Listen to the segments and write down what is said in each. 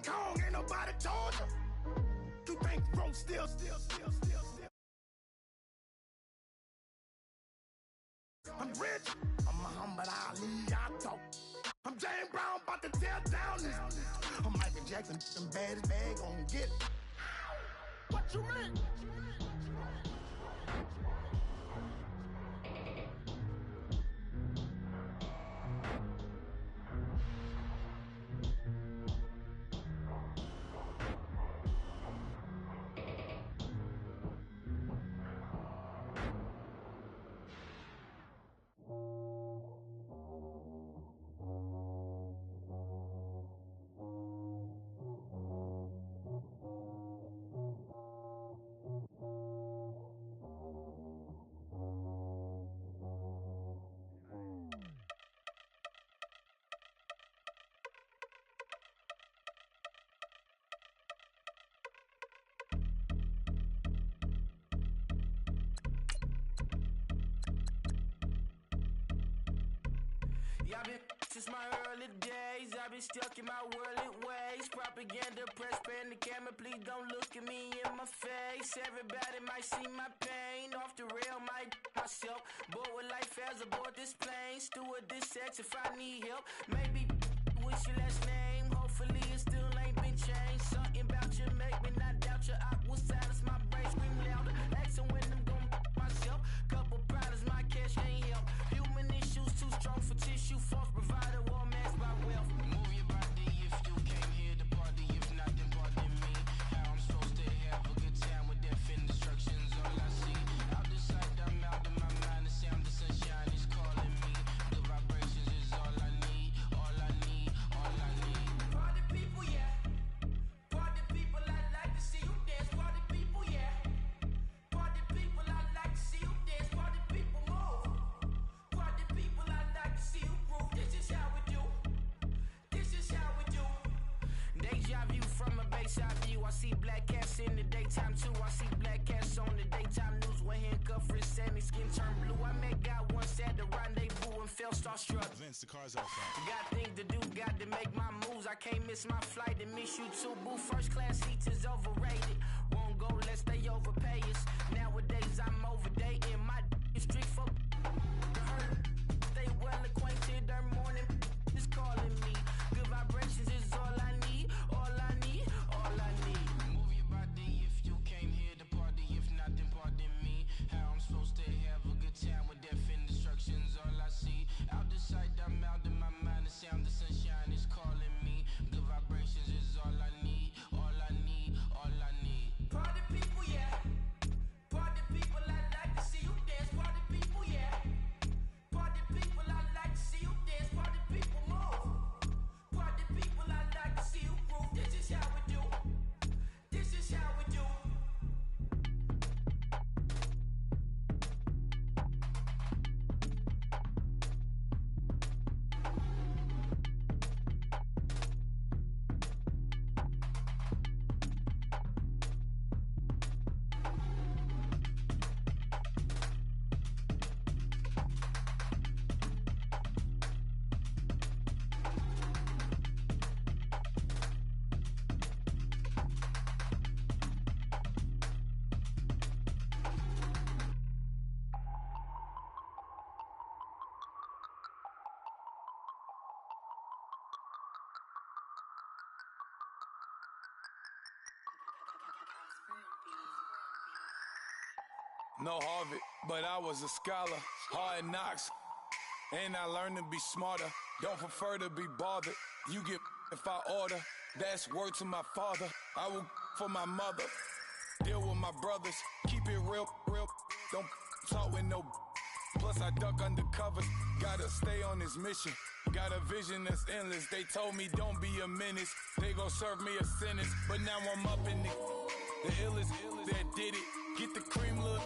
King Kong, ain't nobody told you. You think roll still. I'm rich, I'm Muhammad Ali, I talk. I'm James Brown, about to tear down this. I'm Michael Jackson, them baddest bag gon' get it. What you mean? Since my early days, I've been stuck in my worldly ways. Propaganda, press, pan the camera, please don't look at me in my face. Everybody might see my pain, off the rail, might myself. Bored with life as aboard this plane. Steward this sex if I need help. Maybe what's your last name? Hopefully it still ain't been changed. Something about you make me not doubt your aqua silence. My brain scream louder. Asking when I'm gon' myself. Couple problems, my cash ain't help. Human issues too strong for tissue. False provider, war masked by wealth. Move your body if you came here to party. If not, then pardon me. How I'm supposed to have a good time with death and destruction's all I see. Out the sight, I'm out of my mind. The sound of sunshine is calling me. The vibrations is all I need. All I need, all I need. Party people, yeah. Party people, I like to see you dance. Party people, yeah. Party people, I like to see you dance. Party people, move. Party people, I like to see you groove. This is how we do. This is how we do. Deja view from a bayside view. I see black cats in the daytime too. I see black cats on the daytime news. When handcuffed, wrist sandy, skin turned blue. I met God once at the rendezvous and felt starstruck. Vince, the car's outside. Got things to do, got to make my moves. I can't miss my flight and miss you too. Boo, first class seats is overrated. Won't go, let's stay overpay us. Nowadays I'm overdating. My is strict for stay well acquainted. Their morning is calling me. Good vibrations is all I need. All I need, all I need. Move your body if you came here to party. If not, then pardon me. How I'm supposed to have a good time with death and destruction's all I see. Out the sight, I'm out of my mind. The sound of sunshine is calling me. Good vibrations is all I need. All I need, all I need. Party people, yeah. Party people, I like to see you dance. Party people, yeah. Party people, I like to see you dance. Party people, move. Party people, I like to see you groove. This is how we do. This is how we do. No Harvard, but I was a scholar. Hard knocks, and I learned to be smarter. Don't prefer to be bothered. You get if I order. That's word to my father. I will for my mother. Deal with my brothers. Keep it real. Don't talk with no. Plus I duck undercovers. Gotta stay on this mission. Got a vision that's endless. They told me don't be a menace. They gon' serve me a sentence. But now I'm up in the illest that did it. Get the cream look.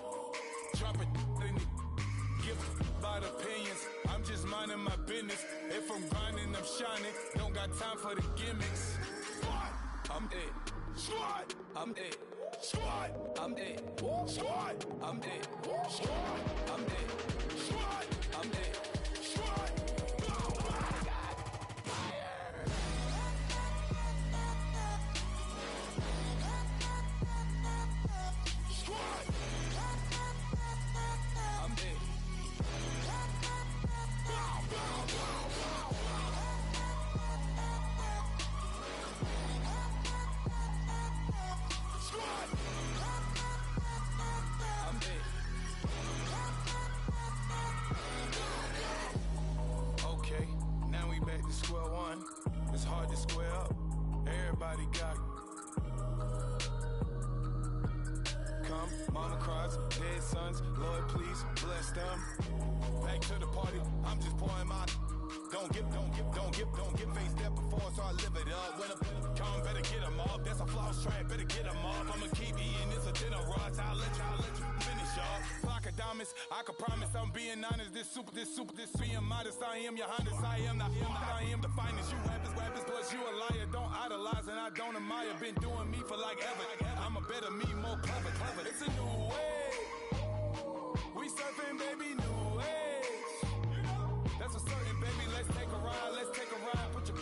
Drop it in it. Give about opinions. I'm just minding my business. If I'm grinding, I'm shining. Don't got time for the gimmicks. Squad, I'm it. Squad, I'm it. Squad, I'm it. Squad, I'm it. Squad, I'm it. Squad, I'm it. Squad. Oh my God. Fire. everybody got. Come, mama cries, dead sons, Lord please bless them. Back to the party, I'm just pouring my. Don't get faced that before, so I live it up. When a come, better get them up. That's a floss track, better get them up. I'ma keep eating this a dinner rush. I'll let you finish up. Flock of diamonds, I can promise I'm being honest. This being modest. I am your highness. I am the finest. You rappers, plus you a liar. Don't idolize and I don't admire. Been doing me for like ever. I'm a better me, more clever. It's a new way. We surfing, baby, new age. That's a certain, baby. Let's take a ride. Put your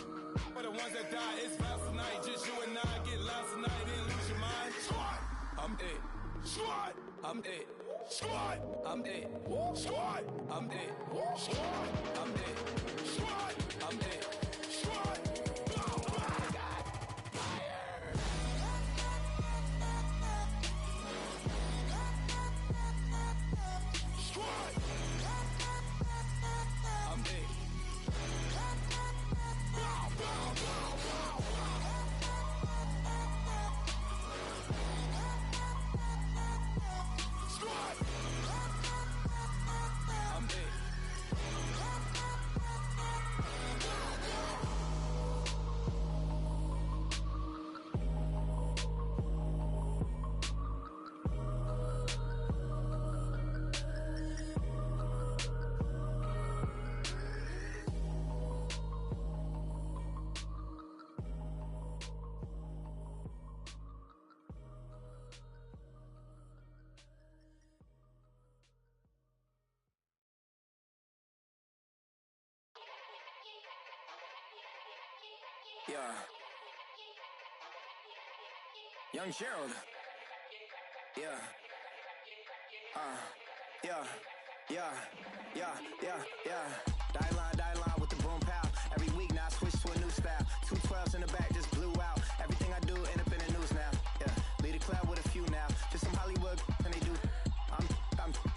for the ones that die. It's last night. Just you and I get lost tonight. Didn't lose your mind. Squad, I'm it. Squad, I'm it. Squad, I'm it. Squad, I'm it. Squad, I'm it. Squad, I'm it. Squad. Yeah. Young Gerald. Yeah. Die line with the boom pow. Every week now I switch to a new style. 212s in the back just blew out. Everything I do end up in the news now. Yeah. Lead a club with a few now. Just some Hollywood and they do. I'm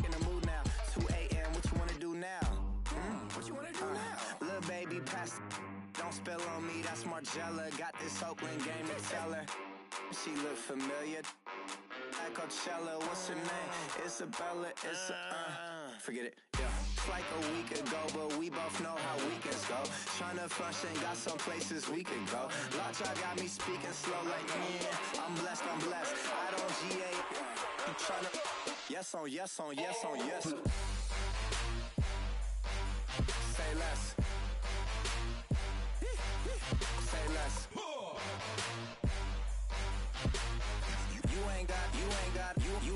in the mood now. 2 a.m. What you wanna do now? What you wanna do now? Little baby pass. Don't spill on me, that's Margella. Got this Oakland game to tell her. She look familiar. At Coachella, what's her name? Isabella, forget it, yeah. It's like a week ago, but we both know how weekends go. Tryna function, got some places we could go. Lot y'all got me speaking slow like, yeah, I'm blessed. I don't GA. You tryna, yes on yes. Say less. Say less.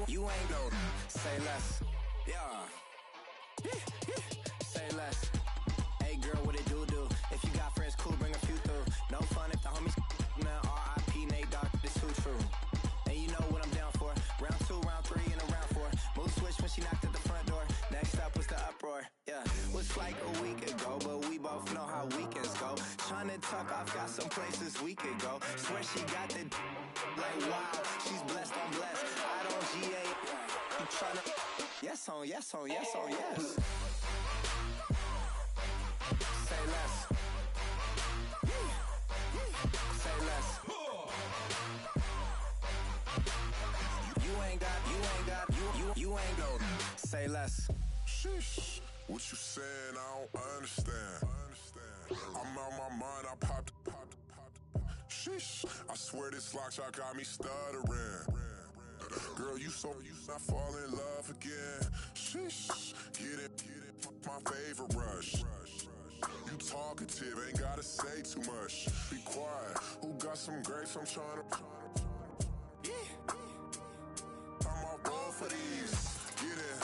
You ain't no. Say less. Yeah. Say less. Hey girl, what it do? If you got friends, cool, bring a few through. No fun if the homies. Man, R.I.P. Nate Dogg, this too true. And you know what I'm down for. Round 2, round 3, and a round 4. Mood switch when she knocked at the front door. Next up was the uproar. Yeah, was like a week ago, but we both know how weekends go. Tryna tuck off, got some places we could go. Swear she got the like wow, she's blessed, I'm blessed. I don't GA. You tryna yes on yes. Say less. Say less. You ain't go. Say less. Sheesh, what you saying? I don't understand. I'm out my mind, I popped. Sheesh, I swear this lock shot got me stuttering. Girl, you I fall in love again. Sheesh, get it, my favorite rush. You talkative, ain't gotta say too much. Be quiet, who got some grapes? I'm tryna. I'm all roll for these. Get it,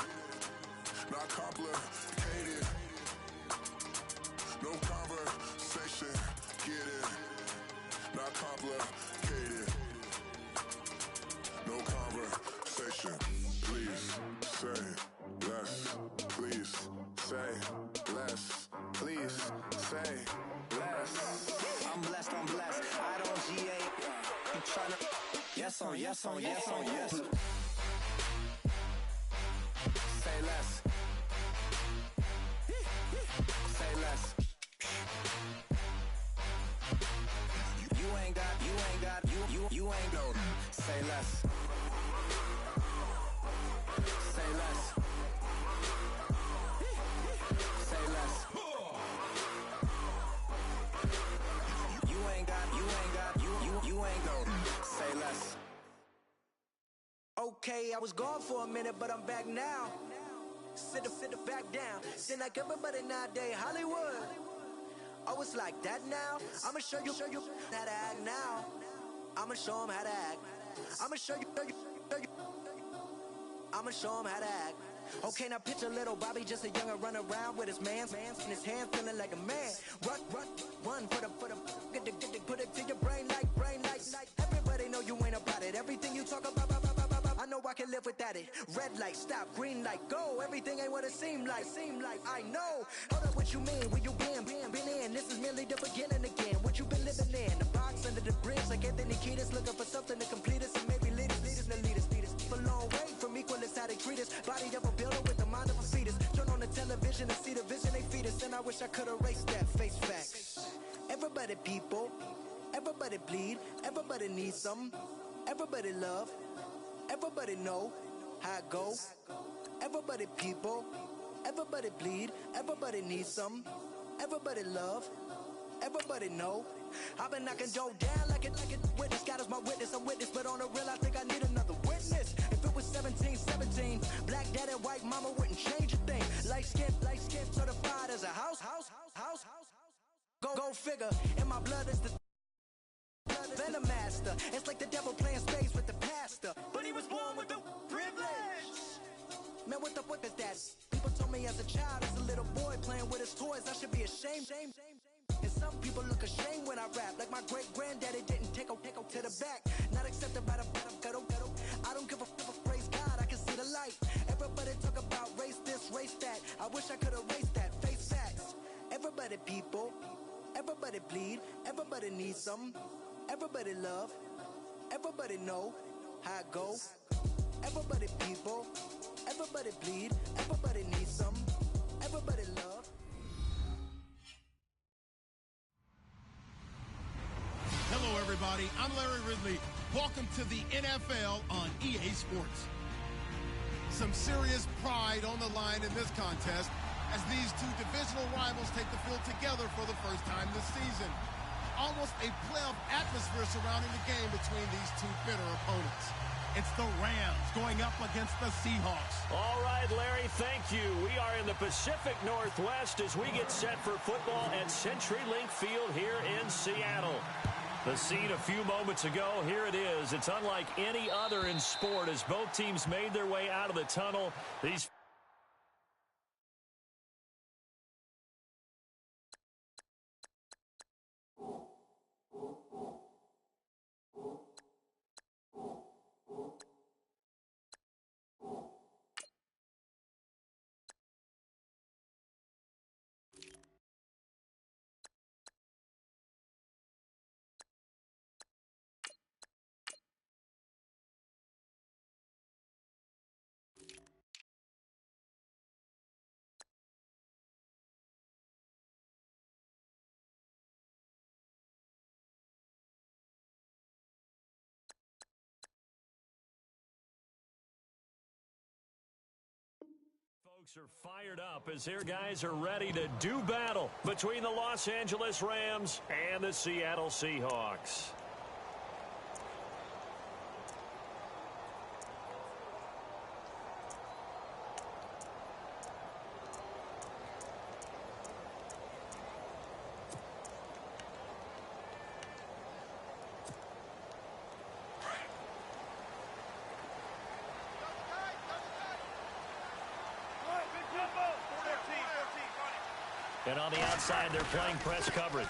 not complicated. No conversation, get it, not complicated. No conversation, please say less. Please say less. Please say less. I'm blessed. I don't GA. You tryna yes on yes. Say less. Say less. You ain't Say less. Say less. Say less. You ain't got, you ain't got. Say less. Okay, I was gone for a minute, but I'm back now. Sit the back down. Seem like everybody nowadays, Hollywood. Oh, it's like that now? I'ma show you how to act now. I'ma show them how to act. I'ma show you. I'ma show him how to act. Okay, now picture little Bobby, just a youngin' run around with his man's in his hand, feeling like a man. Run for the get put it to your brain like. Everybody know you ain't about it. Everything you talk about, I know I can live without it. Red light, stop, green light, go. Everything ain't what it seem like. I know. Hold up, what you mean? Where you been in? This is merely the beginning again. What you been living in? The box under the bridge, like Anthony Kiedis, looking for something to complete us and maybe lead us. For long way from equalists, how they treat us. Body of a builder with the mind of a fetus. Turn on the television and see the vision they feed us. And I wish I could erase that face facts. Everybody people, everybody bleed, everybody needs something. Everybody love, everybody know how it go. Everybody people, everybody bleed, everybody needs something. Everybody love, everybody know. I've been knocking Joe down like it witness. God is my witness, I'm witness, but on the real I think I need another witness. If it was 17, black dad and white mama wouldn't change a thing. Light skin certified as a house. Go figure, in my blood is the venom master. It's like the devil playing space with the pastor, but he was born with the privilege. Man, what the fuck is that? People told me as a child, as a little boy playing with his toys, I should be ashamed. And some people look ashamed when I rap, like my great granddaddy didn't take to the back. Not accepted by the ghetto. I don't give a fuck, praise God, I can see the light. Everybody talk about race this, race that. I wish I could erase that, face facts. Everybody people, everybody bleed, everybody needs something. Everybody love, everybody know how it go. Everybody people, everybody bleed, everybody needs something. Everybody love. Hello, everybody. I'm Larry Ridley. Welcome to the NFL on EA Sports. Some serious pride on the line in this contest as these two divisional rivals take the field together for the first time this season. Almost a playoff atmosphere surrounding the game between these two bitter opponents. It's the Rams going up against the Seahawks. All right, Larry, thank you. We are in the Pacific Northwest as we get set for football at CenturyLink Field here in Seattle. The scene a few moments ago, here it is. It's unlike any other in sport as both teams made their way out of the tunnel. These are fired up as their guys are ready to do battle between the Los Angeles Rams and the Seattle Seahawks. And on the outside, they're playing press coverage.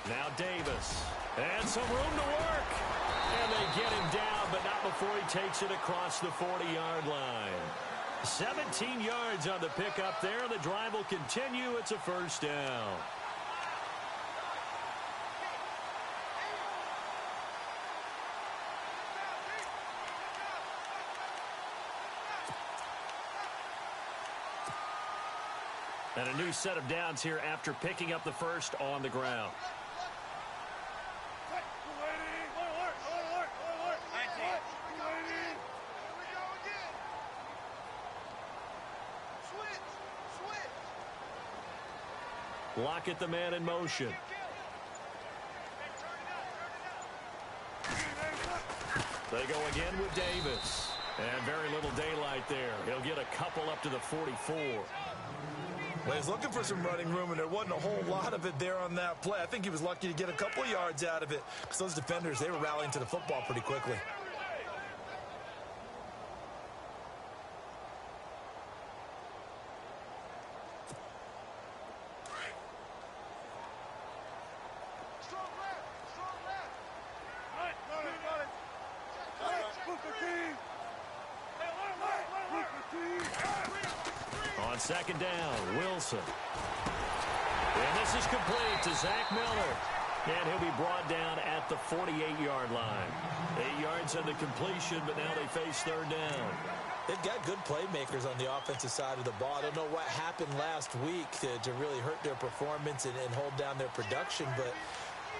Now Davis. And some room to work. And they get him down, but not before he takes it across the 40-yard line. 17 yards on the pickup there. The drive will continue. It's a first down. And a new set of downs here after picking up the first on the ground. Lockett, the man in motion. They go again with Davis. And very little daylight there. He'll get a couple up to the 44. Well, he's looking for some running room, and there wasn't a whole lot of it there on that play. I think he was lucky to get a couple of yards out of it because those defenders, they were rallying to the football pretty quickly. On second down, Wilson. And this is complete to Zach Miller. And he'll be brought down at the 48-yard line. 8 yards on the completion, but now they face third down. They've got good playmakers on the offensive side of the ball. I don't know what happened last week to really hurt their performance and hold down their production, but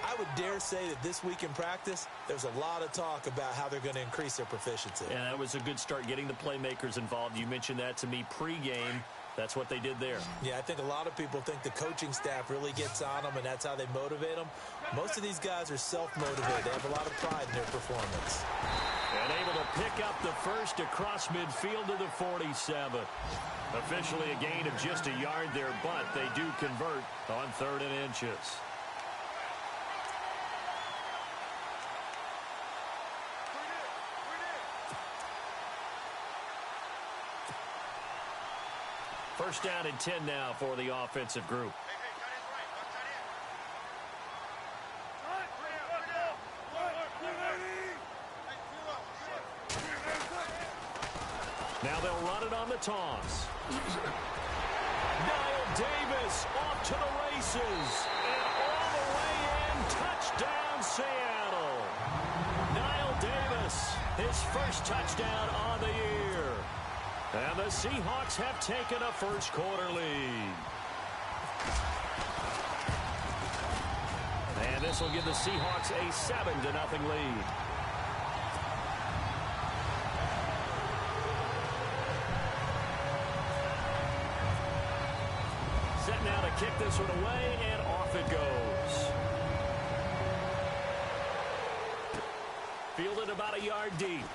I would dare say that this week in practice, there's a lot of talk about how they're going to increase their proficiency. And that was a good start getting the playmakers involved. You mentioned that to me pregame. That's what they did there. Yeah, I think a lot of people think the coaching staff really gets on them, and that's how they motivate them. Most of these guys are self-motivated. They have a lot of pride in their performance. And able to pick up the first across midfield to the 47. Officially a gain of just a yard there, but they do convert on 3rd and inches. First down and 10 now for the offensive group. Now they'll run it on the toss. Niall Davis off to the races. And all the way in, touchdown Seattle. Niall Davis, his first touchdown on the year. And the Seahawks have taken a first quarter lead. And this will give the Seahawks a 7-0 lead. Set now to kick this one away, and off it goes. Fielded about a yard deep.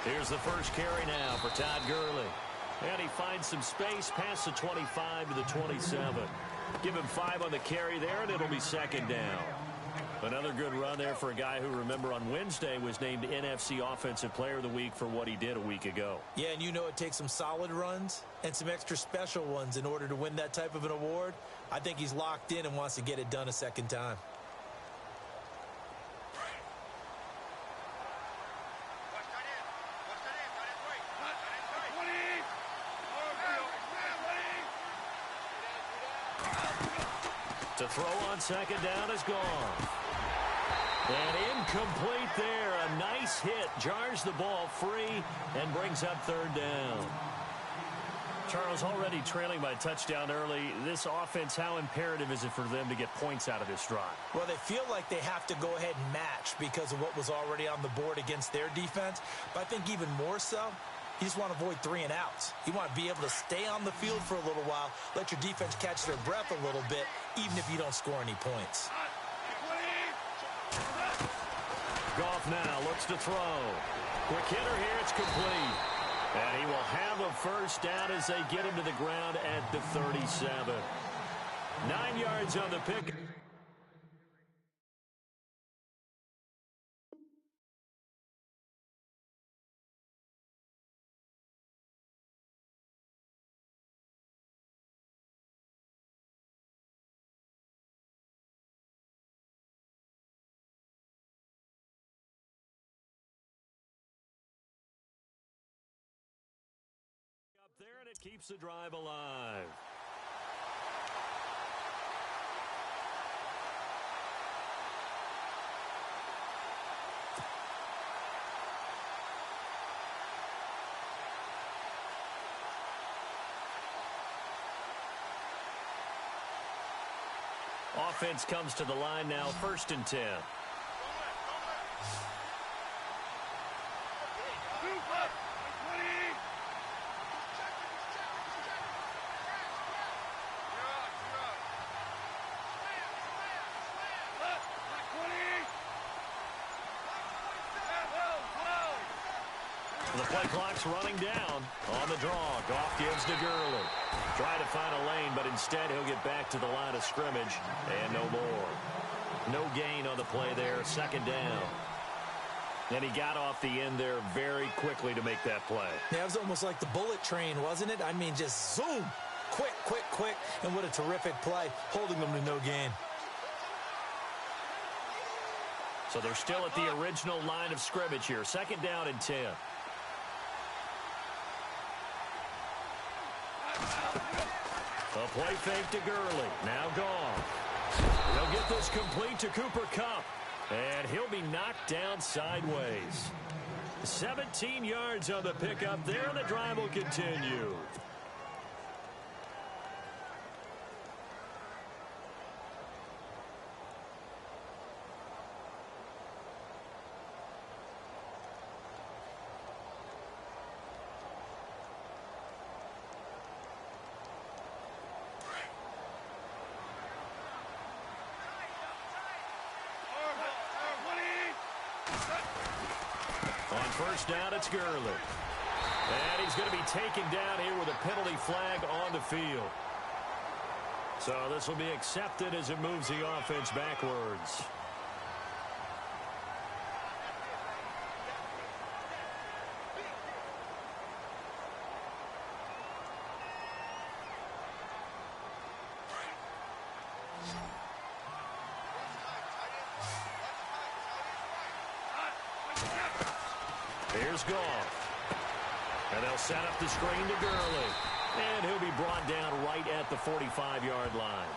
Here's the first carry now for Todd Gurley. And he finds some space past the 25 to the 27. Give him 5 on the carry there, and it'll be second down. Another good run there for a guy who, remember, on Wednesday was named NFC Offensive Player of the Week for what he did a week ago. Yeah, and you know it takes some solid runs and some extra special ones in order to win that type of an award. I think he's locked in and wants to get it done a second time. To throw on second down is gone. And incomplete there. A nice hit. Jars the ball free and brings up third down. Charles, already trailing by a touchdown early. This offense, how imperative is it for them to get points out of this drive? Well, they feel like they have to go ahead and match because of what was already on the board against their defense. But I think even more so, you just want to avoid 3 and outs. You want to be able to stay on the field for a little while, let your defense catch their breath a little bit, even if you don't score any points. Goff now looks to throw. Quick hitter here, it's complete. And he will have a first down as they get him to the ground at the 37. 9 yards on the pick. There, and it keeps the drive alive. offense comes to the line now, 1st and 10. The play clock's running down. On the draw, Goff gives to Gurley. Try to find a lane, but instead he'll get back to the line of scrimmage, and no more. No gain on the play there, 2nd down. And he got off the end there very quickly to make that play. Yeah, it was almost like the bullet train, wasn't it? I mean, just zoom. Quick, quick, quick. And what a terrific play, holding them to no gain. So they're still at the original line of scrimmage here. 2nd down and 10. A play fake to Gurley. Now gone. He'll get this complete to Cooper Kupp. And he'll be knocked down sideways. 17 yards on the pickup there, and the drive will continue. On 1st down, it's Gurley. And he's going to be taken down here with a penalty flag on the field. So this will be accepted as it moves the offense backwards. Here's Goff. And they'll set up the screen to Gurley. And he'll be brought down right at the 45-yard line.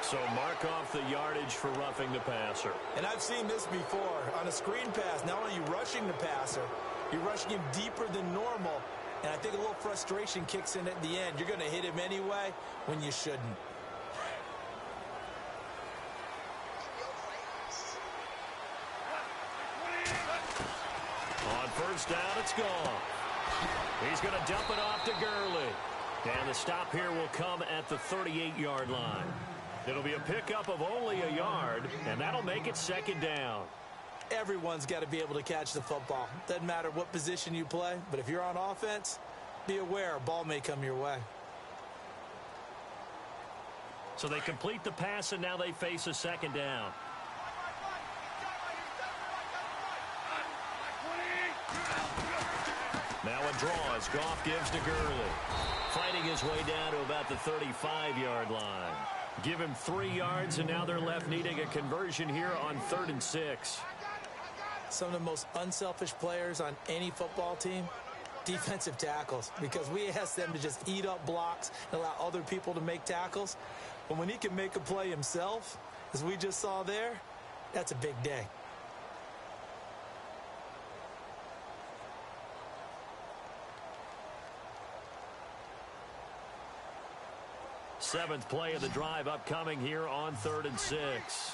So mark off the yardage for roughing the passer. And I've seen this before. On a screen pass, not only are you rushing the passer, you're rushing him deeper than normal. And I think a little frustration kicks in at the end. You're going to hit him anyway when you shouldn't. On 1st down, it's gone. He's going to dump it off to Gurley. And the stop here will come at the 38-yard line. It'll be a pickup of only a yard, and that'll make it 2nd down. Everyone's got to be able to catch the football. Doesn't matter what position you play, but if you're on offense, be aware a ball may come your way. So they complete the pass, and now they face a 2nd down. Now a draw as Goff gives to Gurley. Fighting his way down to about the 35-yard line. Give him 3 yards, and now they're left needing a conversion here on 3rd and 6. Some of the most unselfish players on any football team, defensive tackles, because we ask them to just eat up blocks and allow other people to make tackles. But when he can make a play himself, as we just saw there, that's a big day. Seventh play of the drive upcoming here on 3rd and 6.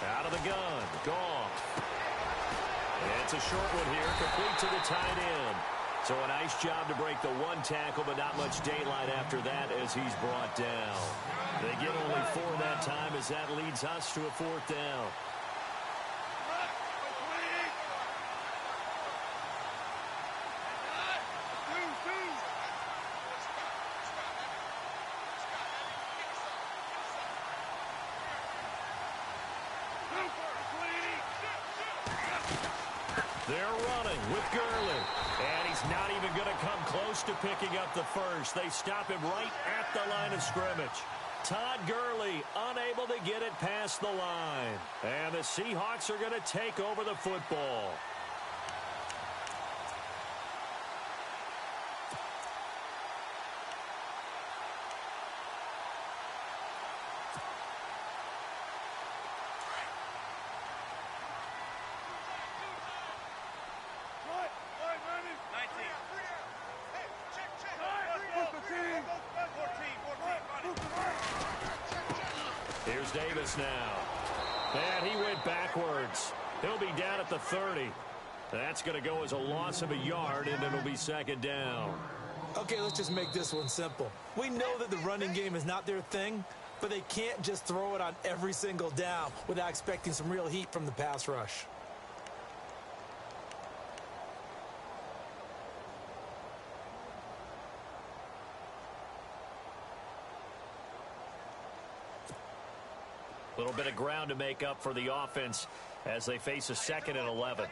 Out of the gun, Goff. It's a short one here, complete to the tight end. So a nice job to break the 1 tackle, but not much daylight after that as he's brought down. They get only 4 that time as that leads us to a 4th down. They're running with Gurley. And he's not even going to come close to picking up the first. They stop him right at the line of scrimmage. Todd Gurley unable to get it past the line. And the Seahawks are going to take over the football. Davis now. And he went backwards. He'll be down at the 30. That's going to go as a loss of a yard, and it'll be second down. Okay, let's just make this one simple. We know that the running game is not their thing, but they can't just throw it on every single down without expecting some real heat from the pass rush. A little bit of ground to make up for the offense as they face a 2nd and 11.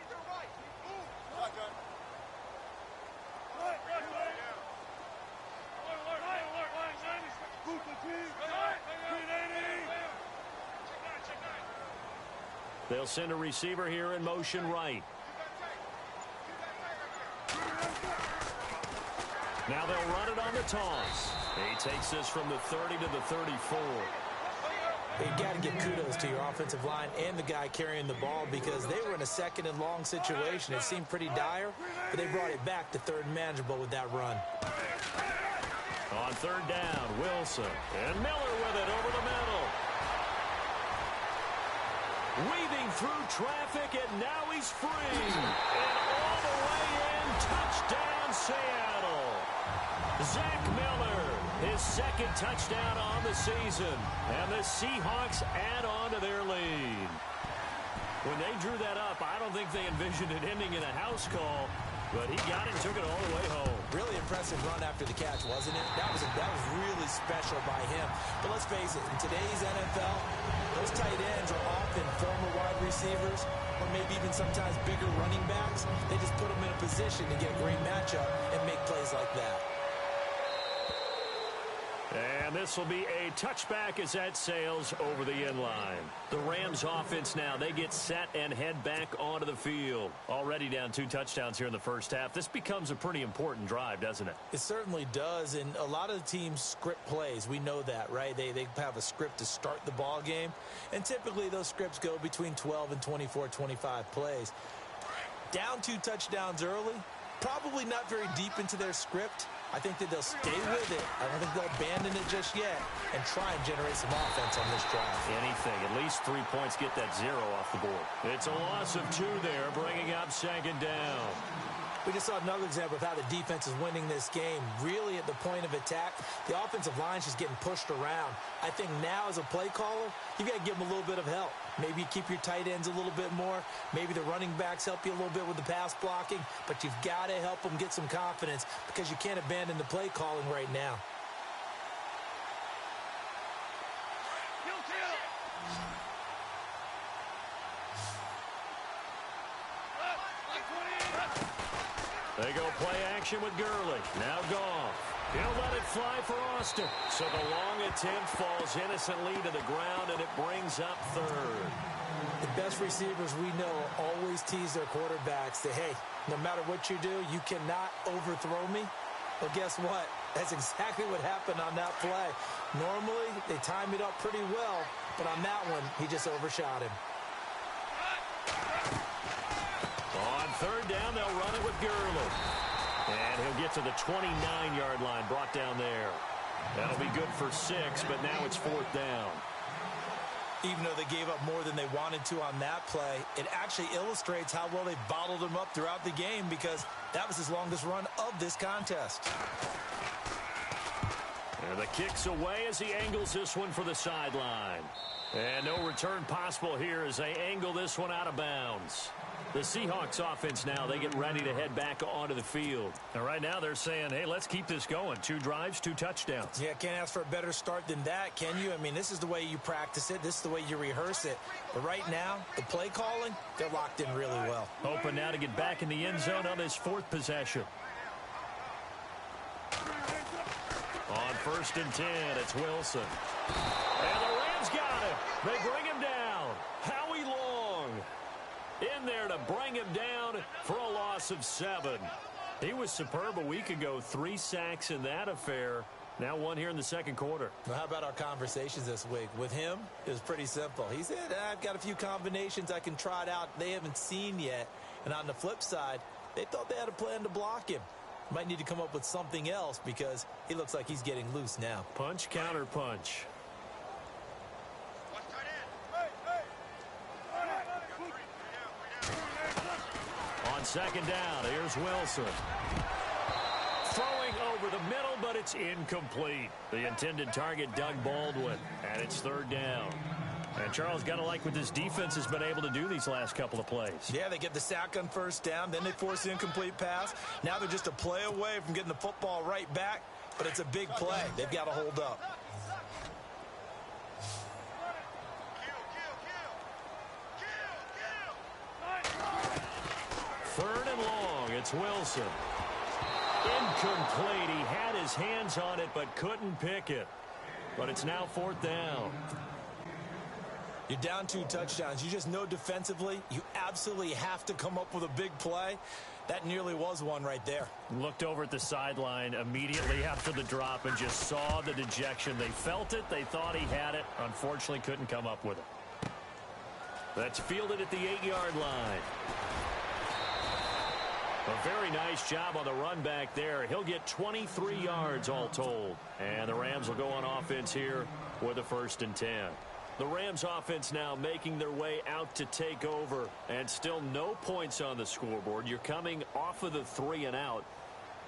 They'll send a receiver here in motion right. Now they'll run it on the toss. He takes this from the 30 to the 34. You got to give kudos to your offensive line and the guy carrying the ball because they were in a 2nd and long situation. It seemed pretty dire, but they brought it back to 3rd and manageable with that run. On 3rd down, Wilson. And Miller with it over the middle. Weaving through traffic, and now he's free. And all the way in, touchdown Seattle. Zach Miller, his 2nd touchdown on the season. And the Seahawks add on to their lead. When they drew that up, I don't think they envisioned it ending in a house call. But he got it and took it all the way home. Really impressive run after the catch, wasn't it? That was really special by him. But let's face it, in today's NFL, those tight ends are often former wide receivers or maybe even sometimes bigger running backs. They just put them in a position to get a great matchup and make plays like that. And this will be a touchback as that sails over the end line. The Rams offense now, they get set and head back onto the field. Already down 2 touchdowns here in the first half. This becomes a pretty important drive, doesn't it? It certainly does, and a lot of the teams script plays. We know that, right? They have a script to start the ball game, and typically those scripts go between 12 and 24, 25 plays. Down 2 touchdowns early, probably not very deep into their script. I think that they'll stay with it. I don't think they'll abandon it just yet and try and generate some offense on this drive. Anything. At least 3 points, get that 0 off the board. It's a loss of 2 there, bringing up 2nd down. We just saw another example of how the defense is winning this game. Really at the point of attack, the offensive line's just getting pushed around. I think now as a play caller, you got to give them a little bit of help. Maybe you keep your tight ends a little bit more. Maybe the running backs help you a little bit with the pass blocking. But you've got to help them get some confidence because you can't abandon the play calling right now. They go play action with Gurley. Now Goff. He'll let it fly for Austin. So the long attempt falls innocently to the ground, and it brings up 3rd. The best receivers we know always tease their quarterbacks that, hey, no matter what you do, you cannot overthrow me. Well, guess what? That's exactly what happened on that play. Normally, they time it up pretty well, but on that one, he just overshot him. On 3rd down, they'll run it with Gurley. And he'll get to the 29-yard line, brought down there. That'll be good for 6, but now it's 4th down. Even though they gave up more than they wanted to on that play, it actually illustrates how well they bottled him up throughout the game because that was his longest run of this contest. And the kick's away as he angles this one for the sideline. And no return possible here as they angle this one out of bounds. The Seahawks offense now, they get ready to head back onto the field. And right now they're saying, hey, let's keep this going. 2 drives, 2 touchdowns. Yeah, can't ask for a better start than that, can you? I mean, this is the way you practice it. This is the way you rehearse it. But right now, the play calling, they're locked in really well. Hoping now to get back in the end zone on this 4th possession. On 1st and 10, it's Wilson. And the Rams got him. They bring him down. Howie Long in there to bring him down for a loss of 7. He was superb a week ago. 3 sacks in that affair. Now 1 here in the 2nd quarter. Well, how about our conversations this week? With him, it was pretty simple. He said, I've got a few combinations I can try it out they haven't seen yet. And on the flip side, they thought they had a plan to block him. Might need to come up with something else because he looks like he's getting loose now. Punch, counter punch. On second down, here's Wilson. Throwing over the middle, but it's incomplete. The intended target, Doug Baldwin, and it's third down. And Charles, got to like what this defense has been able to do these last couple of plays. Yeah, they get the sack on first down, then they force the incomplete pass. Now they're just a play away from getting the football right back, but it's a big play. They've got to hold up. Third and long, it's Wilson. Incomplete. He had his hands on it, but couldn't pick it. But it's now fourth down. You're down 2 touchdowns. You just know defensively you absolutely have to come up with a big play. That nearly was one right there. Looked over at the sideline immediately after the drop and just saw the dejection. They felt it. They thought he had it. Unfortunately, couldn't come up with it. That's fielded at the 8-yard line. A very nice job on the run back there. He'll get 23 yards all told. And the Rams will go on offense here with a 1st and 10. The Rams offense now making their way out to take over, and still no points on the scoreboard. You're coming off of the 3 and out.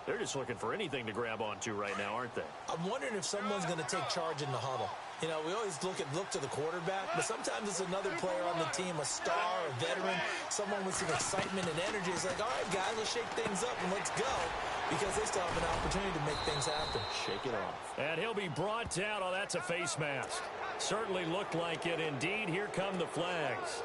They're just looking for anything to grab onto right now, aren't they? I'm wondering if someone's going to take charge in the huddle. You know, we always look to the quarterback, but sometimes it's another player on the team, a star, a veteran, someone with some excitement and energy. It's like, all right, guys, let's shake things up and let's go, because they still have an opportunity to make things happen. Shake it off. And he'll be brought down. Oh, that's a face mask. Certainly looked like it. Indeed, here come the flags.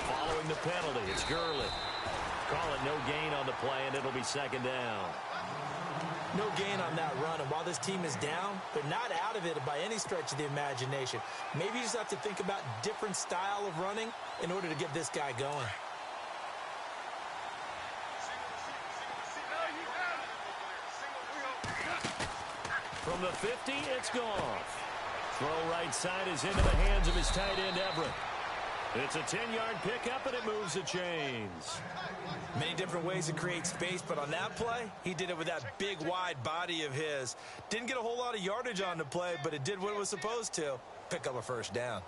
Following the penalty, it's Gurley. Call it no gain on the play, and it'll be second down. No gain on that run, and while this team is down, they're not out of it by any stretch of the imagination. Maybe you just have to think about different style of running in order to get this guy going. From the 50, it's gone. Throw right side is into the hands of his tight end, Everett. It's a 10-yard pickup, and it moves the chains. Many different ways to create space, but on that play, he did it with that big, wide body of his. Didn't get a whole lot of yardage on the play, but it did what it was supposed to. Pick up a first down.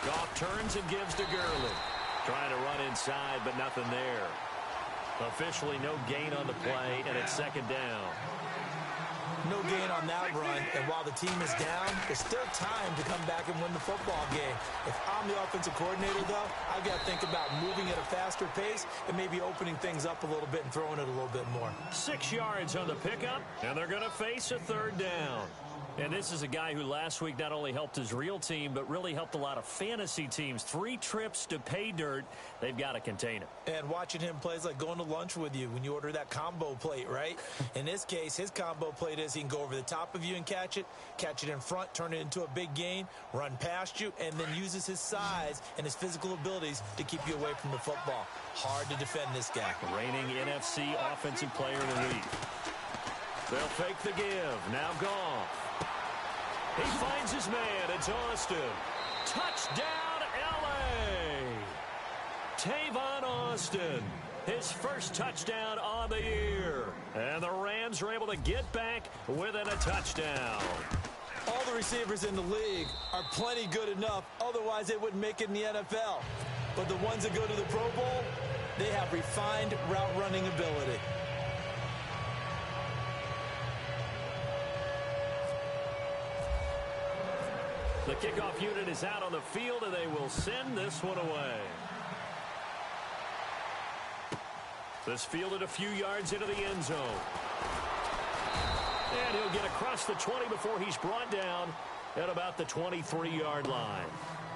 Goff turns and gives to Gurley. Trying to run inside, but nothing there. Officially no gain on the play, and it's second down. No gain on that run, and while the team is down, there's still time to come back and win the football game. If I'm the offensive coordinator, though, I've got to think about moving at a faster pace and maybe opening things up a little bit and throwing it a little bit more. 6 yards on the pickup, and they're going to face a third down. And this is a guy who last week not only helped his real team, but really helped a lot of fantasy teams. 3 trips to pay dirt. They've got to contain him. And watching him play is like going to lunch with you when you order that combo plate, right? In this case, his combo plate is he can go over the top of you and catch it in front, turn it into a big gain, run past you, and then uses his size and his physical abilities to keep you away from the football. Hard to defend this guy. Reigning NFC Offensive Player of the Week. They'll fake the give. Now Goff. He finds his man. It's Austin. Touchdown, L.A. Tavon Austin. His first touchdown on the year. And the Rams are able to get back within a touchdown. All the receivers in the league are plenty good enough. Otherwise, they wouldn't make it in the NFL. But the ones that go to the Pro Bowl, they have refined route running ability. The kickoff unit is out on the field, and they will send this one away. This fielded a few yards into the end zone. And he'll get across the 20 before he's brought down at about the 23-yard line.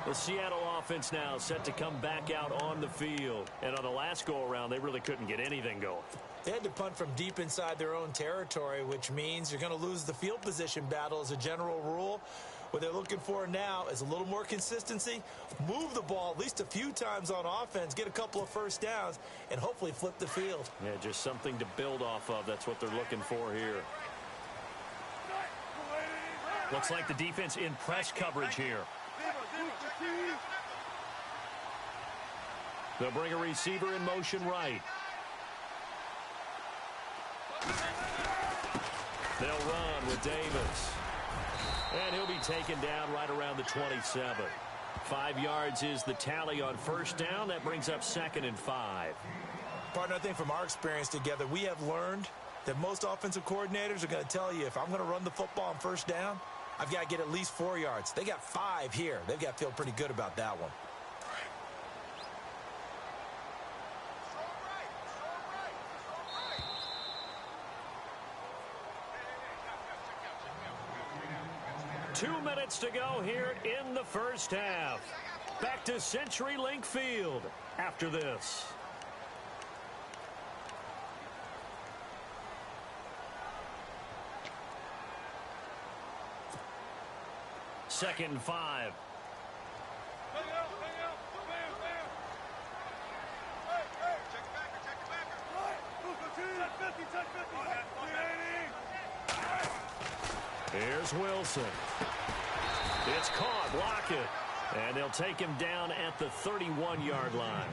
The Seattle offense now set to come back out on the field. And on the last go-around, they really couldn't get anything going. They had to punt from deep inside their own territory, which means you're going to lose the field position battle as a general rule. What they're looking for now is a little more consistency, move the ball at least a few times on offense, get a couple of first downs, and hopefully flip the field. Yeah, just something to build off of. That's what they're looking for here. Looks like the defense in press coverage here. They'll bring a receiver in motion right. They'll run with Davis. And he'll be taken down right around the 27. 5 yards is the tally on first down. That brings up 2nd and 5. Partner, I think from our experience together, we have learned that most offensive coordinators are going to tell you, if I'm going to run the football on first down, I've got to get at least 4 yards. They got 5 here. They've got to feel pretty good about that one. Two minutes to go here in the first half. Back to CenturyLink Field after this. Second and 5. Here's Wilson. It's caught. Block it. And they'll take him down at the 31-yard line.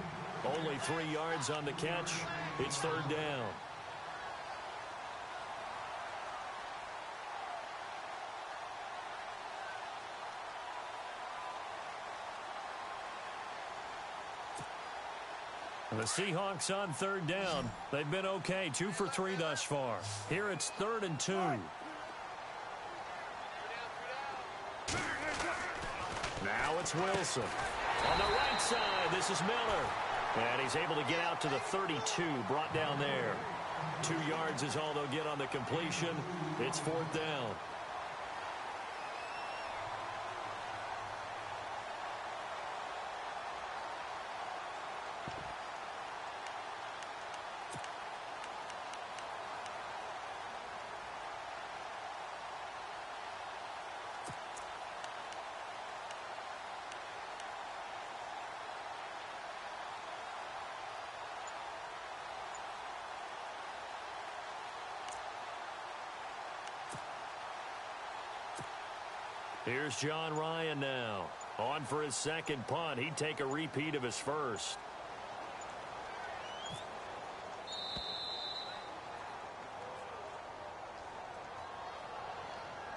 Only 3 yards on the catch. It's third down. The Seahawks on third down. They've been okay. 2 for 3 thus far. Here it's 3rd and 2. Now it's Wilson. On the right side, this is Miller. And he's able to get out to the 32, brought down there. 2 yards is all they'll get on the completion. It's 4th down. Here's John Ryan now. On for his second punt. He'd take a repeat of his first.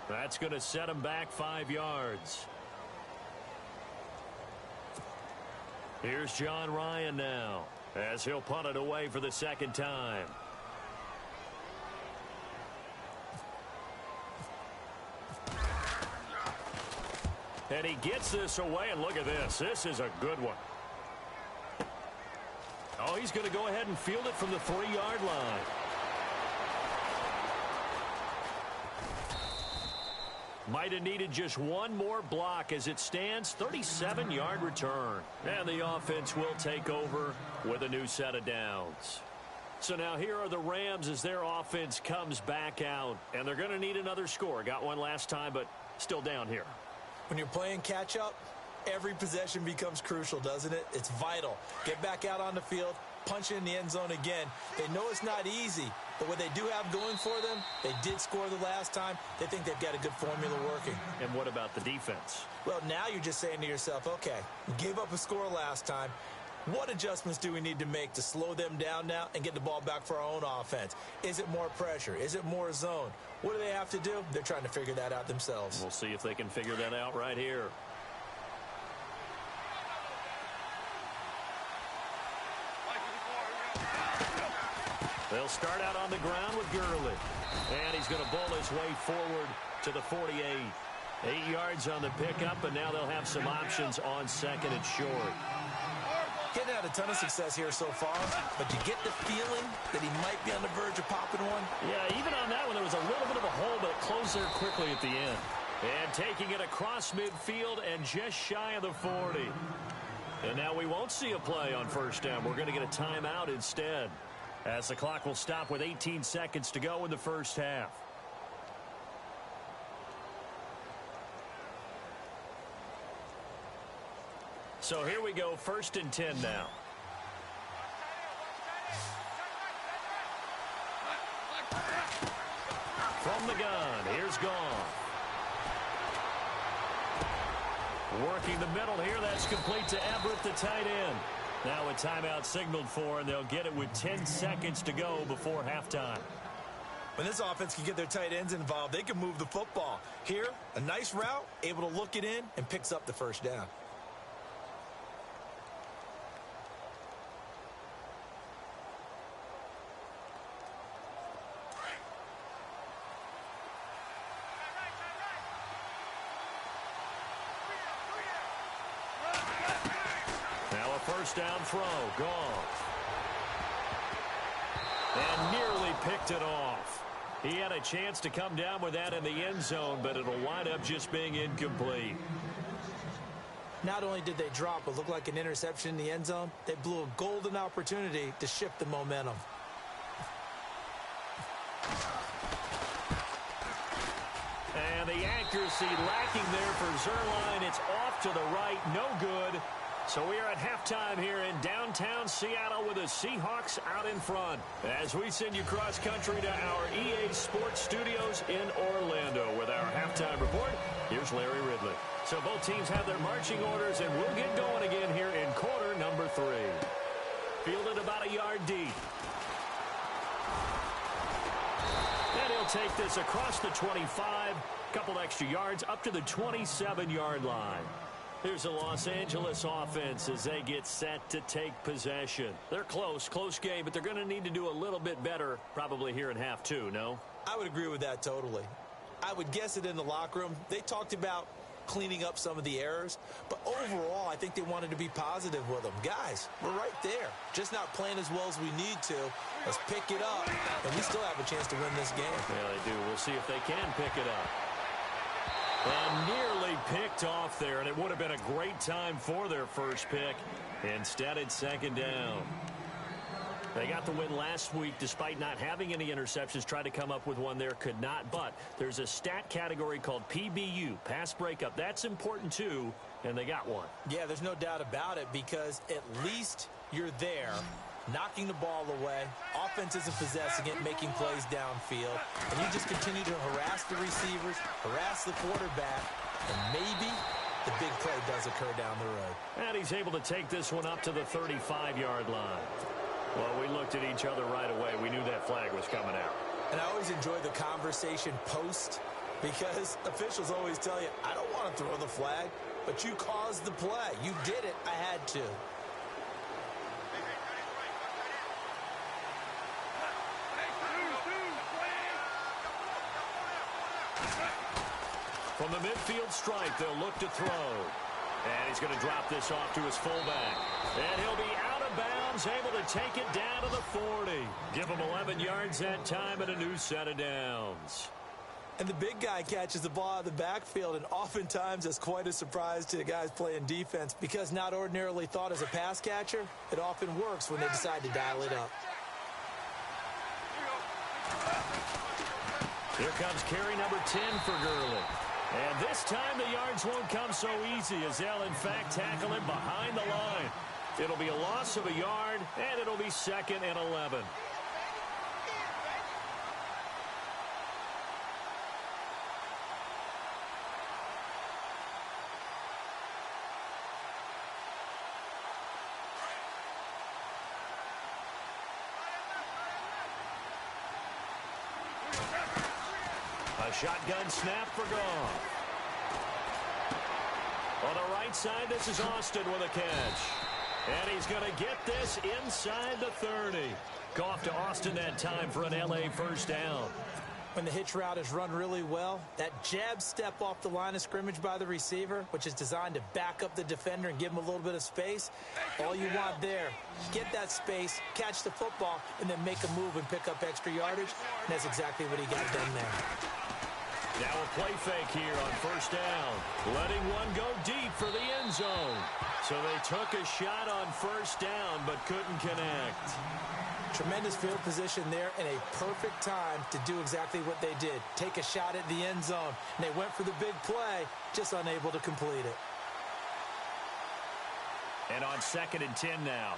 That's going to set him back 5 yards. Here's John Ryan now, as he'll punt it away for the second time. And he gets this away, and look at this. This is a good one. Oh, he's going to go ahead and field it from the 3-yard line. Might have needed just one more block as it stands. 37-yard return. And the offense will take over with a new set of downs. So now here are the Rams as their offense comes back out. And they're going to need another score. Got one last time, but still down here. When you're playing catch-up, every possession becomes crucial, doesn't it? It's vital. Get back out on the field, punch it in the end zone again. They know it's not easy, but what they do have going for them, they did score the last time. They think they've got a good formula working. And what about the defense? Well, now you're just saying to yourself, okay, we gave up a score last time. What adjustments do we need to make to slow them down now and get the ball back for our own offense? Is it more pressure? Is it more zone? What do they have to do? They're trying to figure that out themselves. We'll see if they can figure that out right here. They'll start out on the ground with Gurley. And he's going to bowl his way forward to the 48. 8 yards on the pickup, and now they'll have some options on second and short. Getting had a ton of success here so far, but you get the feeling that he might be on the verge of popping one. Yeah, even on that one, there was a little bit of a hole, but it closed there quickly at the end. And taking it across midfield and just shy of the 40. And now we won't see a play on first down. We're going to get a timeout instead, as the clock will stop with 18 seconds to go in the first half. So here we go, 1st and 10 now. From the gun, here's Goff. Working the middle here. That's complete to Everett, the tight end. Now a timeout signaled for, and they'll get it with 10 seconds to go before halftime. When this offense can get their tight ends involved, they can move the football. Here, a nice route, able to look it in, and picks up the first down. Now a first down throw, gone. And nearly picked it off. He had a chance to come down with that in the end zone, but it'll wind up just being incomplete. Not only did they drop what looked like an interception in the end zone, they blew a golden opportunity to shift the momentum. And the accuracy lacking there for Zerline. It's off to the right, no good. So we are at halftime here in downtown Seattle with the Seahawks out in front. As we send you cross-country to our EA Sports Studios in Orlando with our halftime report, here's Larry Ridley. So both teams have their marching orders, and we'll get going again here in quarter number 3. Fielded about a yard deep. And he'll take this across the 25, couple extra yards up to the 27-yard line. Here's the Los Angeles offense as they get set to take possession. They're close game, but they're going to need to do a little bit better probably here in half 2, no? I would agree with that totally. I would guess it in the locker room. They talked about cleaning up some of the errors, but overall, I think they wanted to be positive with them. Guys, we're right there. Just not playing as well as we need to. Let's pick it up, and we still have a chance to win this game. Yeah, they do. We'll see if they can pick it up. And nearly picked off there, and it would have been a great time for their first pick. Instead, it's second down. They got the win last week despite not having any interceptions. Tried to come up with one there, could not. But there's a stat category called PBU, pass breakup. That's important, too, and they got one. Yeah, there's no doubt about it because at least you're there, knocking the ball away. Offense isn't possessing it, making plays downfield. And you just continue to harass the receivers, harass the quarterback, and maybe the big play does occur down the road. And he's able to take this one up to the 35-yard line. Well, we looked at each other right away. We knew that flag was coming out. And I always enjoy the conversation post because officials always tell you, I don't want to throw the flag, but you caused the play. You did it. I had to. From the midfield stripe, they'll look to throw. And he's going to drop this off to his fullback. And he'll be out of bounds, able to take it down to the 40. Give him 11 yards that time and a new set of downs. And the big guy catches the ball out of the backfield, and oftentimes that's quite a surprise to the guys playing defense because not ordinarily thought as a pass catcher, it often works when they decide to dial it up. Here comes carry number 10 for Gurley. And this time the yards won't come so easy as they'll, in fact, tackle him behind the line. It'll be a loss of a yard, and it'll be second and 11. A shotgun snap for Goff. On the right side, this is Austin with a catch. And he's going to get this inside the 30. Goff to Austin that time for an LA first down. When the hitch route is run really well, that jab step off the line of scrimmage by the receiver, which is designed to back up the defender and give him a little bit of space, all you want there, get that space, catch the football, and then make a move and pick up extra yardage. And that's exactly what he got done there. Now a play fake here on first down. Letting one go deep for the end zone. So they took a shot on first down but couldn't connect. Tremendous field position there and a perfect time to do exactly what they did. Take a shot at the end zone. And they went for the big play, just unable to complete it. And on 2nd and 10 now.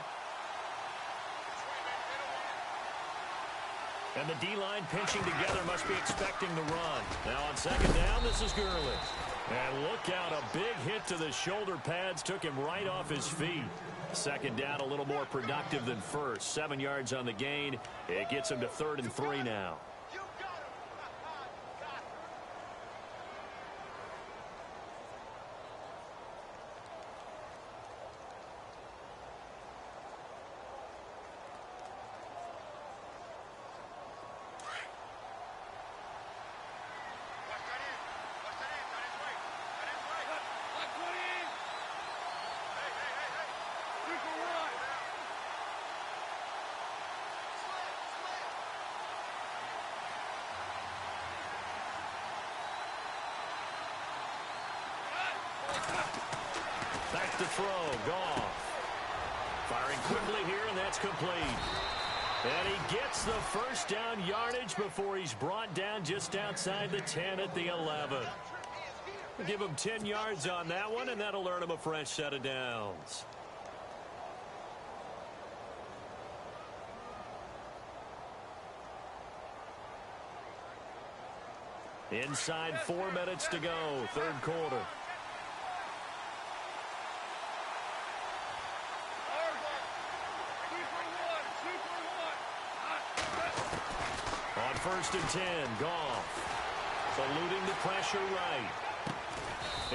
And the D-line pinching together, must be expecting the run. Now on 2nd down, this is Gurley. And look out, a big hit to the shoulder pads took him right off his feet. Second down, a little more productive than first. 7 yards on the gain. It gets him to 3rd and 3 now. Back to throw, Goff. Firing quickly here, and that's complete. And he gets the first down yardage before he's brought down just outside the 10 at the 11. We'll give him 10 yards on that one, and that'll earn him a fresh set of downs. Inside 4 minutes to go, third quarter. On 1st and 10, Goff eluding the pressure right.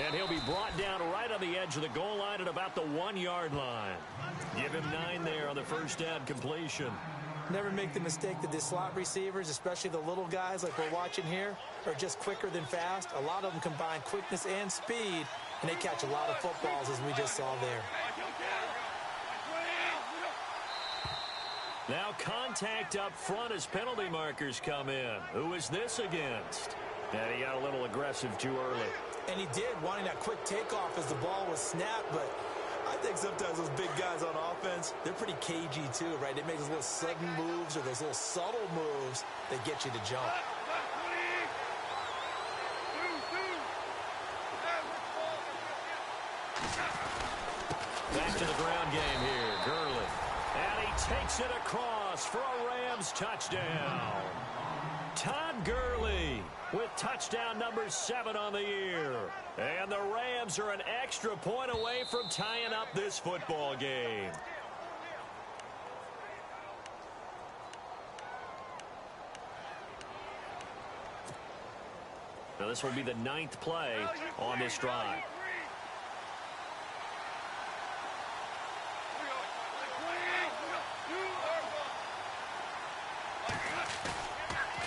And he'll be brought down right on the edge of the goal line at about the 1-yard line. Give him 9 there on the first down completion. Never make the mistake that the slot receivers, especially the little guys like we're watching here, are just quicker than fast. A lot of them combine quickness and speed, and they catch a lot of footballs, as we just saw there. Now contact up front as penalty markers come in. Who is this against? And he got a little aggressive too early. And he did, wanting that quick takeoff as the ball was snapped, but I think sometimes those big guys on offense, they're pretty cagey too, right? They make those little sudden moves or those little subtle moves that get you to jump. Back to the ground game here, Gurley. And he takes it across for a Rams touchdown. Todd Gurley with touchdown number 7 on the year. And the Rams are an extra point away from tying up this football game. Now this will be the 9th play on this drive.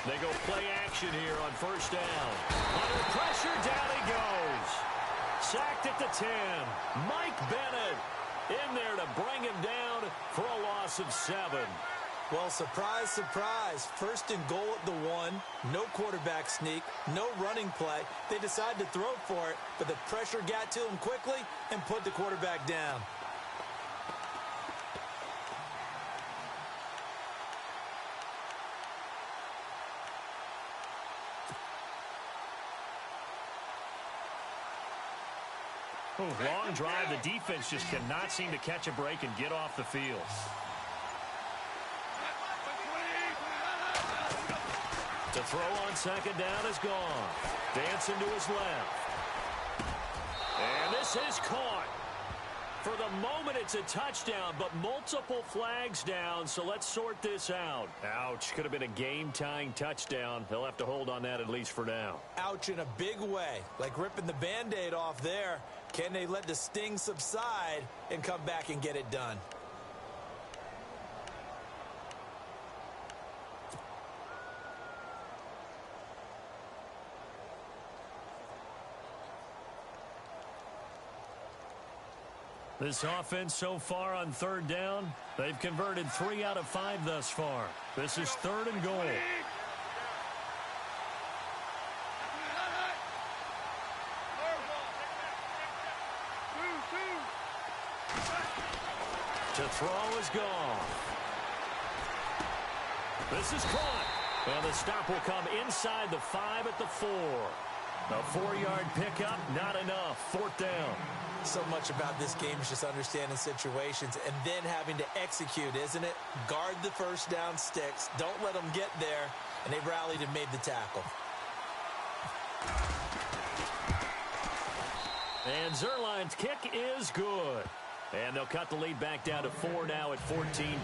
They go play action here on first down. Under pressure, down he goes. Sacked at the 10. Mike Bennett in there to bring him down for a loss of 7. Well, surprise, surprise. 1st and goal at the 1. No quarterback sneak. No running play. They decided to throw for it, but the pressure got to him quickly and put the quarterback down. Long drive. The defense just cannot seem to catch a break and get off the field. To throw on second down is gone. Dancing to his left. And this is caught. For the moment, it's a touchdown, but multiple flags down, so let's sort this out. Ouch. Could have been a game-tying touchdown. They'll have to hold on that at least for now. Ouch in a big way. Like ripping the Band-Aid off there. Can they let the sting subside and come back and get it done? This offense so far on third down, they've converted 3 out of 5 thus far. This is 3rd and goal. To throw is gone. This is caught. And the stop will come inside the 5 at the 4. A 4-yard pickup, not enough. 4th down. So much about this game is just understanding situations and then having to execute, isn't it? Guard the first down sticks. Don't let them get there. And they rallied and made the tackle. And Zerline's kick is good. And they'll cut the lead back down to 4 now at 14-10.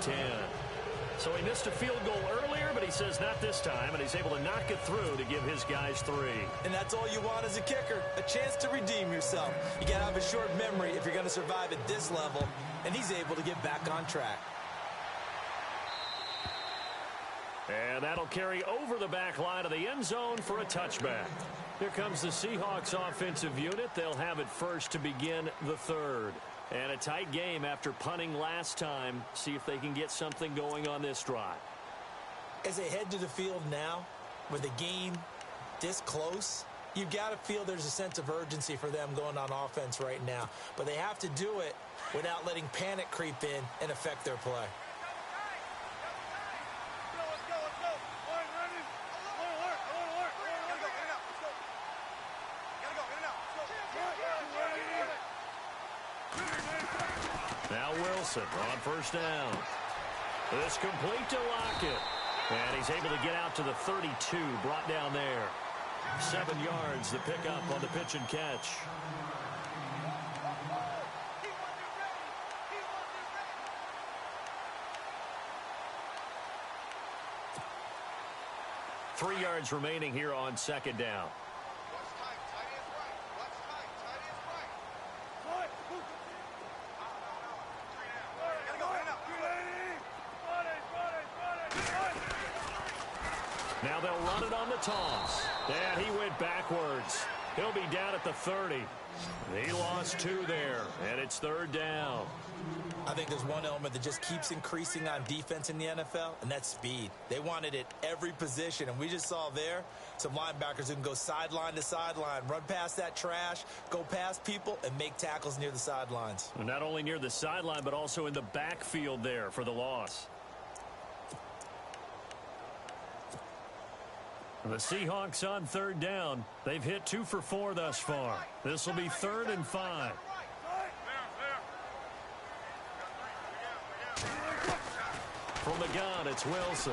So he missed a field goal earlier, but he says not this time, and he's able to knock it through to give his guys 3. And that's all you want as a kicker, a chance to redeem yourself. You got to have a short memory if you're going to survive at this level, and he's able to get back on track. And that'll carry over the back line of the end zone for a touchback. Here comes the Seahawks offensive unit. They'll have it first to begin the third. And a tight game after punting last time. See if they can get something going on this drive. As they head to the field now, with the game this close, you've got to feel there's a sense of urgency for them going on offense right now. But they have to do it without letting panic creep in and affect their play. Now Wilson on first down. This complete to Lockett. And he's able to get out to the 32, brought down there. 7 yards, the pickup on the pitch and catch. Three yards remaining here on second down. Now they'll run it on the toss. And he went backwards. He'll be down at the 30. He lost 2 there, and it's third down. I think there's one element that just keeps increasing on defense in the NFL, and that's speed. They want it at every position, and we just saw there some linebackers who can go sideline to sideline, run past that trash, go past people, and make tackles near the sidelines. And not only near the sideline, but also in the backfield there for the loss. The Seahawks on third down. They've hit 2 for 4 thus far. This will be 3rd and 5. From the gun, it's Wilson.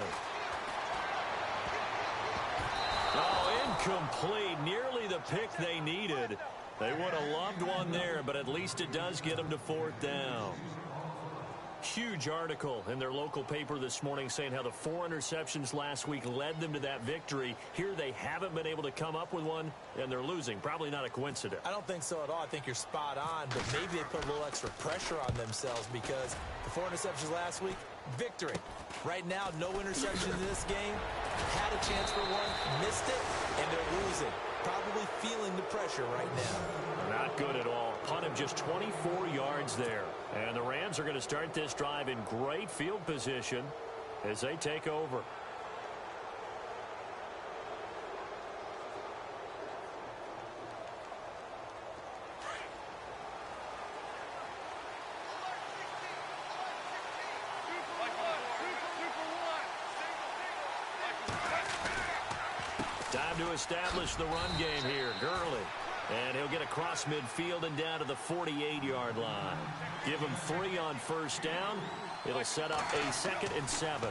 Oh, incomplete. Nearly the pick they needed. They would have loved one there, but at least it does get them to 4th down. Huge article in their local paper this morning saying how the 4 interceptions last week led them to that victory. Here they haven't been able to come up with one, and they're losing. Probably not a coincidence. I don't think so at all. I think you're spot on, but maybe they put a little extra pressure on themselves because the 4 interceptions last week, victory. Right now, no interceptions in this game. Had a chance for one, missed it, and they're losing. Probably feeling the pressure right now. Not good at all. Punt of just 24 yards there. And the Rams are going to start this drive in great field position as they take over. Time to establish the run game here. Gurley. And he'll get across midfield and down to the 48-yard line. Give him 3 on first down. It'll set up a 2nd and 7.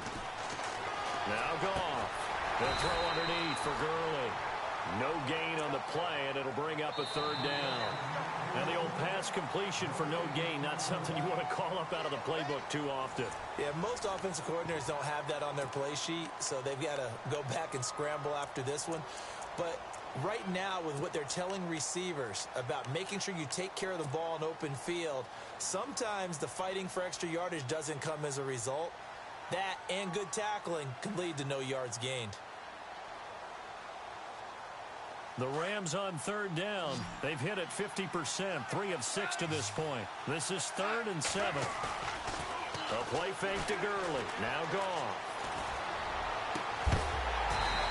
Now Goff. They'll throw underneath for Gurley. No gain on the play, and it'll bring up a 3rd down. And the old pass completion for no gain, not something you want to call up out of the playbook too often. Yeah, most offensive coordinators don't have that on their play sheet, so they've got to go back and scramble after this one. But right now, with what they're telling receivers about making sure you take care of the ball in open field, sometimes the fighting for extra yardage doesn't come as a result. That and good tackling can lead to no yards gained. The Rams on 3rd down. They've hit it 50%, 3 of 6 to this point. This is 3rd and 7. A play fake to Gurley. Now Goff.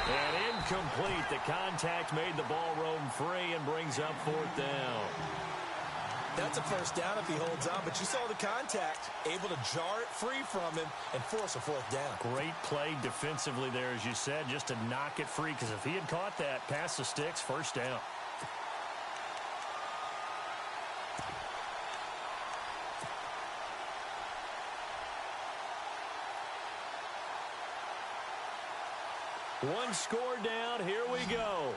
And incomplete. The contact made the ball roam free and brings up 4th down. That's a first down if he holds on, but you saw the contact, able to jar it free from him and force a 4th down. Great play defensively there, as you said, just to knock it free, because if he had caught that, past the sticks, first down. One score down, here we go.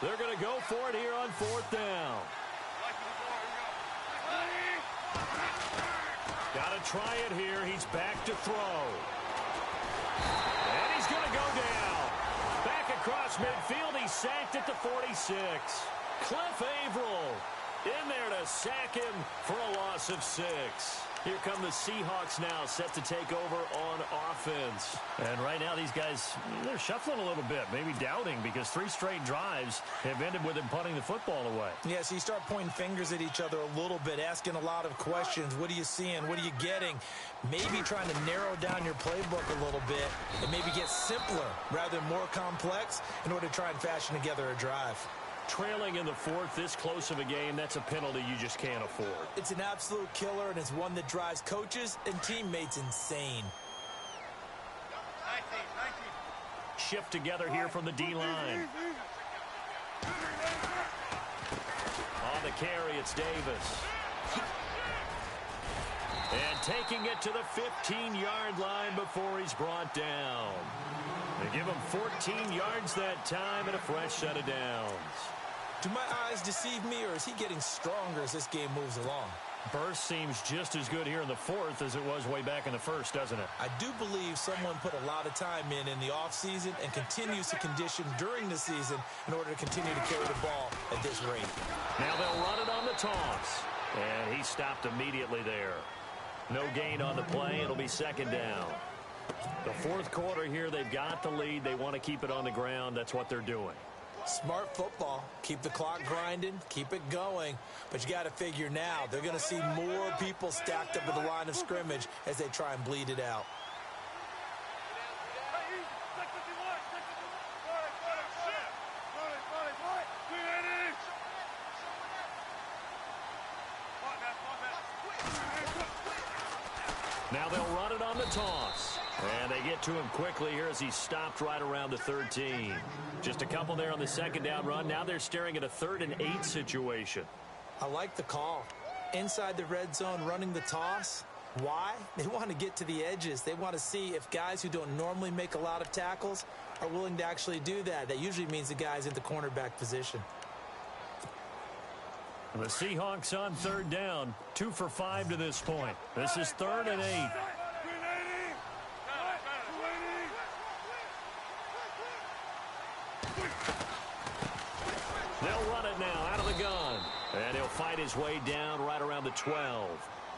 They're going to go for it here on 4th down. Got to try it here. He's back to throw. And he's going to go down. Back across midfield. He's sacked at the 46. Cliff Averill in there to sack him for a loss of 6. Here come the Seahawks now, set to take over on offense. And right now these guys, they're shuffling a little bit, maybe doubting, because 3 straight drives have ended with them punting the football away. Yeah, so you start pointing fingers at each other a little bit, asking a lot of questions. What are you seeing? What are you getting? Maybe trying to narrow down your playbook a little bit and maybe get simpler rather than more complex in order to try and fashion together a drive. Trailing in the 4th, this close of a game, that's a penalty you just can't afford. It's an absolute killer, and it's one that drives coaches and teammates insane. Shift together here from the D-line. On the carry, it's Davis. And taking it to the 15-yard line before he's brought down. They give him 14 yards that time and a fresh set of downs. Do my eyes deceive me, or is he getting stronger as this game moves along? Burst seems just as good here in the 4th as it was way back in the 1st, doesn't it? I do believe someone put a lot of time in the offseason and continues to condition during the season in order to continue to carry the ball at this rate. Now they'll run it on the toss. And he stopped immediately there. No gain on the play. It'll be 2nd down. The 4th quarter here, they've got the lead. They want to keep it on the ground. That's what they're doing. Smart football. Keep the clock grinding. Keep it going. But you got to figure now, they're going to see more people stacked up at the line of scrimmage as they try and bleed it out. Now they'll run it on the toss. And they get to him quickly here as he stopped right around the 13. Just a couple there on the 2nd down run. Now they're staring at a 3rd and 8 situation. I like the call. Inside the red zone running the toss. Why? They want to get to the edges. They want to see if guys who don't normally make a lot of tackles are willing to actually do that. That usually means the guy's in the cornerback position. The Seahawks on 3rd down. 2 for 5 to this point. This is 3rd and 8. They'll run it now out of the gun. And he'll fight his way down right around the 12.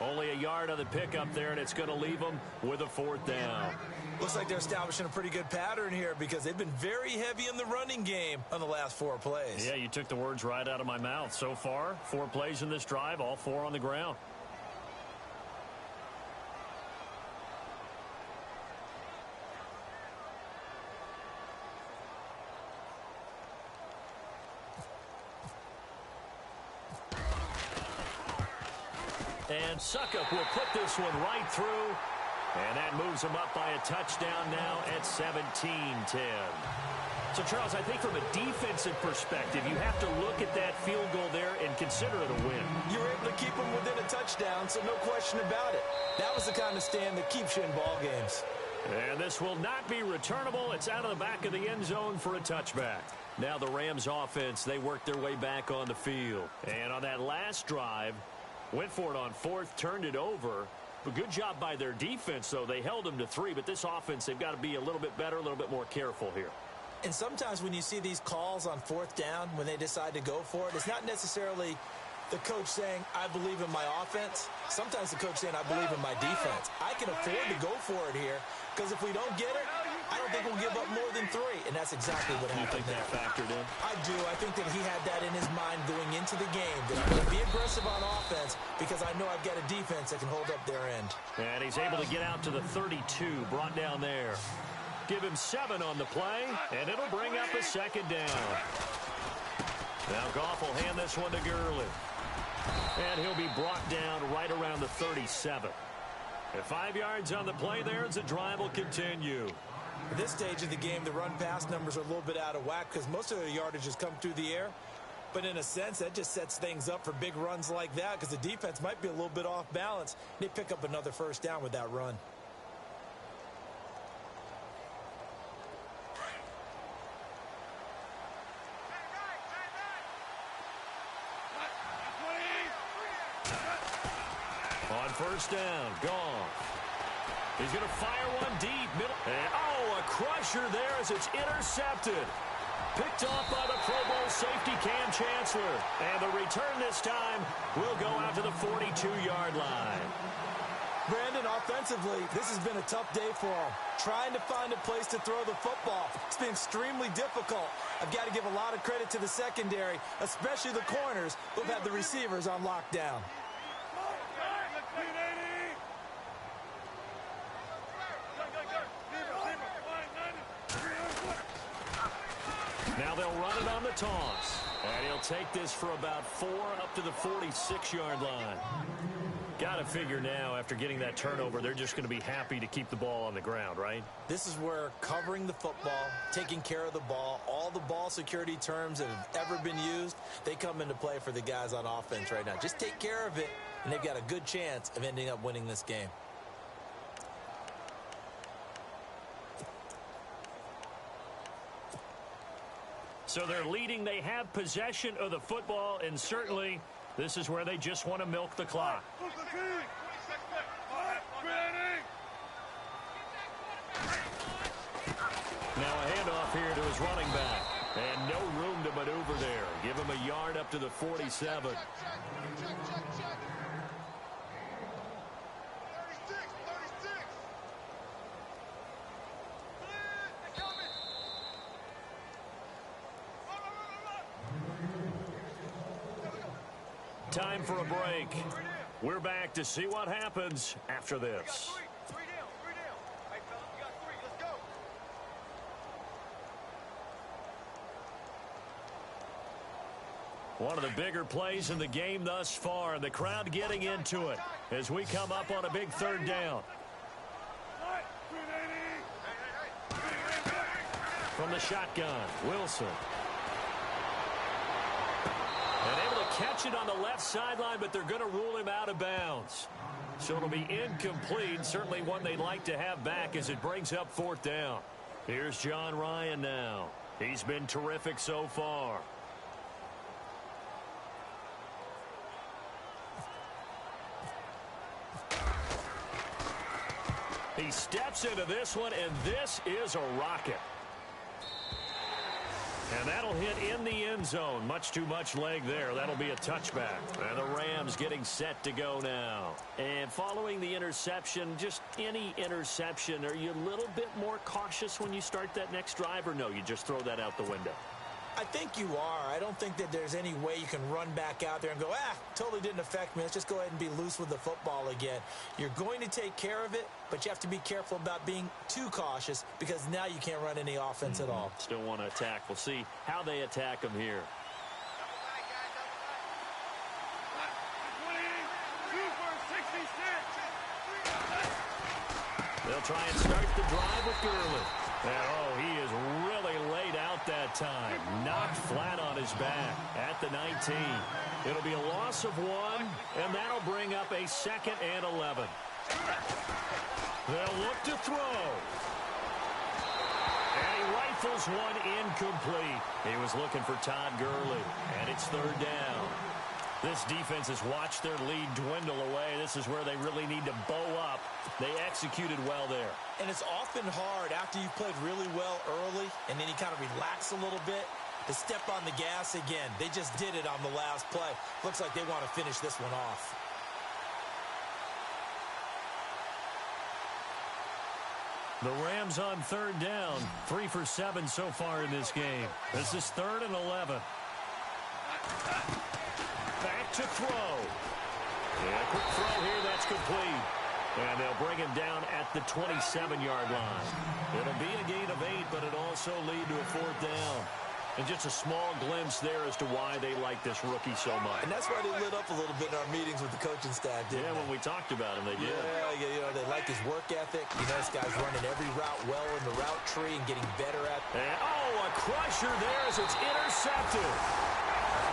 Only a yard on the pickup there, and it's going to leave him with a 4th down. Looks like they're establishing a pretty good pattern here because they've been very heavy in the running game on the last 4 plays. Yeah, you took the words right out of my mouth. So far, 4 plays in this drive, all 4 on the ground. And Suckup will put this one right through. And that moves him up by a touchdown now at 17-10. So, Charles, I think from a defensive perspective, you have to look at that field goal there and consider it a win. You were able to keep them within a touchdown, so no question about it. That was the kind of stand that keeps you in ball games. And this will not be returnable. It's out of the back of the end zone for a touchback. Now the Rams offense, they work their way back on the field. And on that last drive, went for it on 4th, turned it over. A good job by their defense, though. They held them to 3, but this offense, they've got to be a little bit better, a little bit more careful here. And sometimes when you see these calls on 4th down, when they decide to go for it, it's not necessarily the coach saying, I believe in my offense. Sometimes the coach saying, I believe in my defense. I can afford to go for it here, because if we don't get it, I don't think we'll give up more than 3, and that's exactly what happened there. You think that factored in? I do. I think that he had that in his mind going into the game, that I'm going to be aggressive on offense because I know I've got a defense that can hold up their end. And he's able to get out to the 32, brought down there. Give him 7 on the play, and it'll bring up a 2nd down. Now Goff will hand this one to Gurley. And he'll be brought down right around the 37. At 5 yards on the play there as the drive will continue. At this stage of the game, the run-pass numbers are a little bit out of whack because most of their yardage has come through the air. But in a sense, that just sets things up for big runs like that because the defense might be a little bit off balance. They pick up another 1st down with that run. On first down. Goff. He's going to fire one deep. Middle. And, a crusher there as it's intercepted. Picked off by the Pro Bowl safety Cam Chancellor. And the return this time will go out to the 42-yard line. Brandon, offensively, this has been a tough day for him. Trying to find a place to throw the football. It's been extremely difficult. I've got to give a lot of credit to the secondary, especially the corners who've had the receivers on lockdown. Now they'll run it on the toss. And he'll take this for about 4 up to the 46-yard line. Got to figure now, after getting that turnover, they're just going to be happy to keep the ball on the ground, right? This is where covering the football, taking care of the ball, all the ball security terms that have ever been used, they come into play for the guys on offense right now. Just take care of it, and they've got a good chance of ending up winning this game. So they're leading. They have possession of the football, and certainly this is where they just want to milk the clock. Now a handoff here to his running back. And no room to maneuver there. Give him a yard up to the 47. Time for a break. We're back to see what happens after this. One of the bigger plays in the game thus far, and the crowd getting into it as we come up on a big third down. From the shotgun, Wilson. And able to catch it on the left sideline, but they're going to rule him out of bounds. So it'll be incomplete, certainly one they'd like to have back as it brings up 4th down. Here's John Ryan now. He's been terrific so far. He steps into this one, and this is a rocket. And that'll hit in the end zone. Much too much leg there. That'll be a touchback. And the Rams getting set to go now. And following the interception, just any interception, are you a little bit more cautious when you start that next drive, or no, you just throw that out the window? I think you are. I don't think that there's any way you can run back out there and go, totally didn't affect me. Let's just go ahead and be loose with the football again. You're going to take care of it, but you have to be careful about being too cautious because now you can't run any offense at all. Still want to attack. We'll see how they attack them here. They'll try and start the drive with Gurley. And, he is really laid out that time. Knocked flat on his back at the 19. It'll be a loss of 1, and that'll bring up a 2nd and 11. They'll look to throw. And he rifles one incomplete. He was looking for Todd Gurley, and it's 3rd down. This defense has watched their lead dwindle away. This is where they really need to bow up. They executed well there. And it's often hard after you've played really well early and then you kind of relax a little bit to step on the gas again. They just did it on the last play. Looks like they want to finish this one off. The Rams on 3rd down. 3 for 7 so far in this game. This is 3rd and 11. Back to throw. Yeah, quick throw here. That's complete. And they'll bring him down at the 27-yard line. It'll be a gain of 8, but it'll also lead to a 4th down. And just a small glimpse there as to why they like this rookie so much. And that's why they lit up a little bit in our meetings with the coaching staff, didn't they? When we talked about him, they did. Yeah, they like his work ethic. This guy's running every route well in the route tree and getting better at it. And, a crusher there as it's intercepted.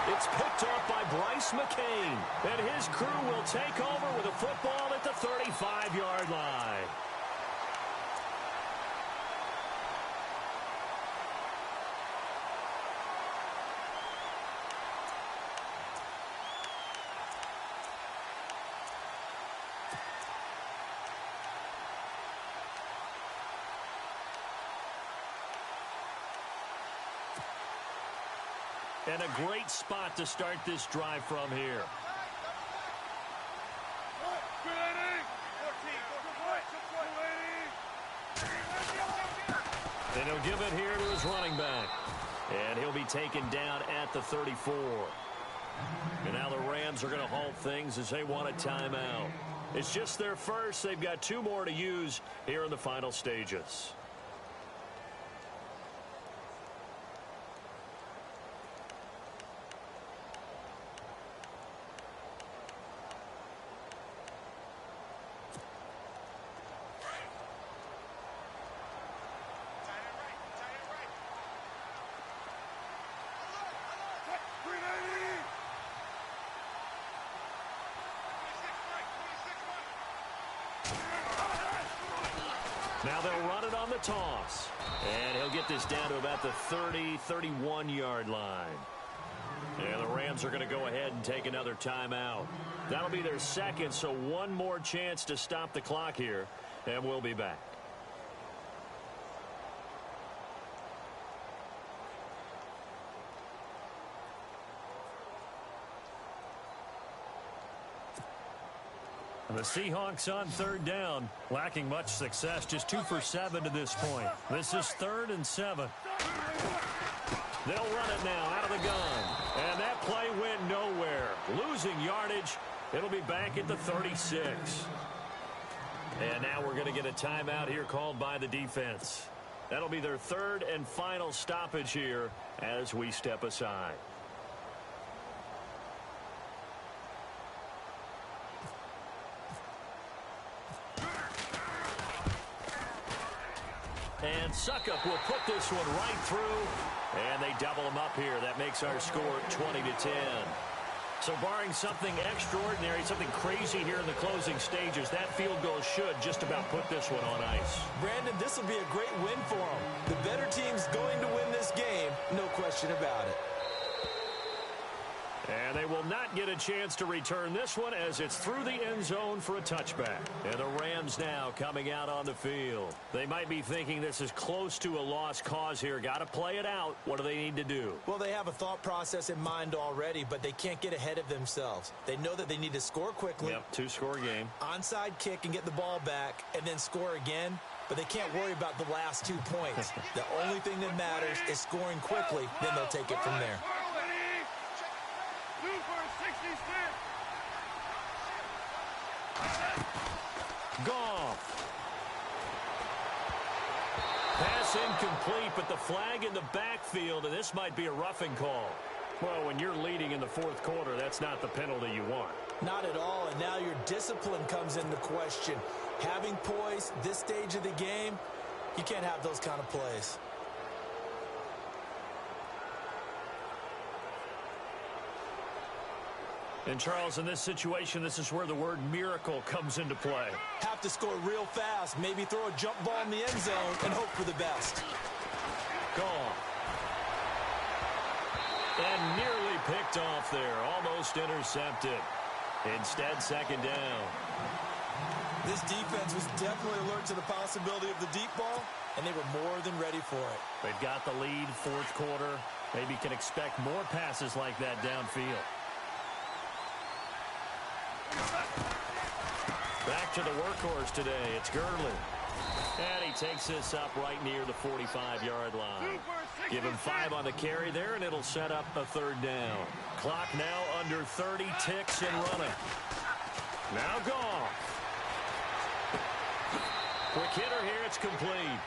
It's picked up by Bryce McCain. And his crew will take over with a football at the 35-yard line. And a great spot to start this drive from here. And he'll give it here to his running back. And he'll be taken down at the 34. And now the Rams are going to halt things as they want a timeout. It's just their first. They've got 2 more to use here in the final stages. Now they'll run it on the toss. And he'll get this down to about the 30, 31-yard line. And the Rams are going to go ahead and take another timeout. That'll be their second, so one more chance to stop the clock here. And we'll be back. The Seahawks on 3rd down, lacking much success, just 2 for 7 to this point. This is 3rd and 7. They'll run it now out of the gun. And that play went nowhere. Losing yardage. It'll be back at the 36. And now we're going to get a timeout here called by the defense. That'll be their 3rd and final stoppage here as we step aside. And Suckup will put this one right through, and they double him up here. That makes our score 20-10. So barring something extraordinary, something crazy here in the closing stages, that field goal should just about put this one on ice. Brandon, this will be a great win for them. The better team's going to win this game, no question about it. And they will not get a chance to return this one as it's through the end zone for a touchback. And the Rams now coming out on the field. They might be thinking this is close to a lost cause here. Got to play it out. What do they need to do? Well, they have a thought process in mind already, but they can't get ahead of themselves. They know that they need to score quickly. Yep, 2-score game. Onside kick and get the ball back and then score again. But they can't worry about the last 2 points. The only thing that matters is scoring quickly. Then they'll take it from there. Goff. Pass incomplete, but the flag in the backfield, and this might be a roughing call. Well, when you're leading in the 4th quarter, that's not the penalty you want. Not at all, and now your discipline comes into question. Having poise this stage of the game, you can't have those kind of plays. And, Charles, in this situation, this is where the word miracle comes into play. Have to score real fast, maybe throw a jump ball in the end zone and hope for the best. Gone. And nearly picked off there, almost intercepted. Instead, 2nd down. This defense was definitely alert to the possibility of the deep ball, and they were more than ready for it. They've got the lead, 4th quarter. Maybe can expect more passes like that downfield. Back to the workhorse today. It's Gurley. And he takes this up right near the 45-yard line. Give him 5 on the carry there, and it'll set up a 3rd down. Clock now under 30 ticks and running. Now Goff. Quick hitter here. It's complete.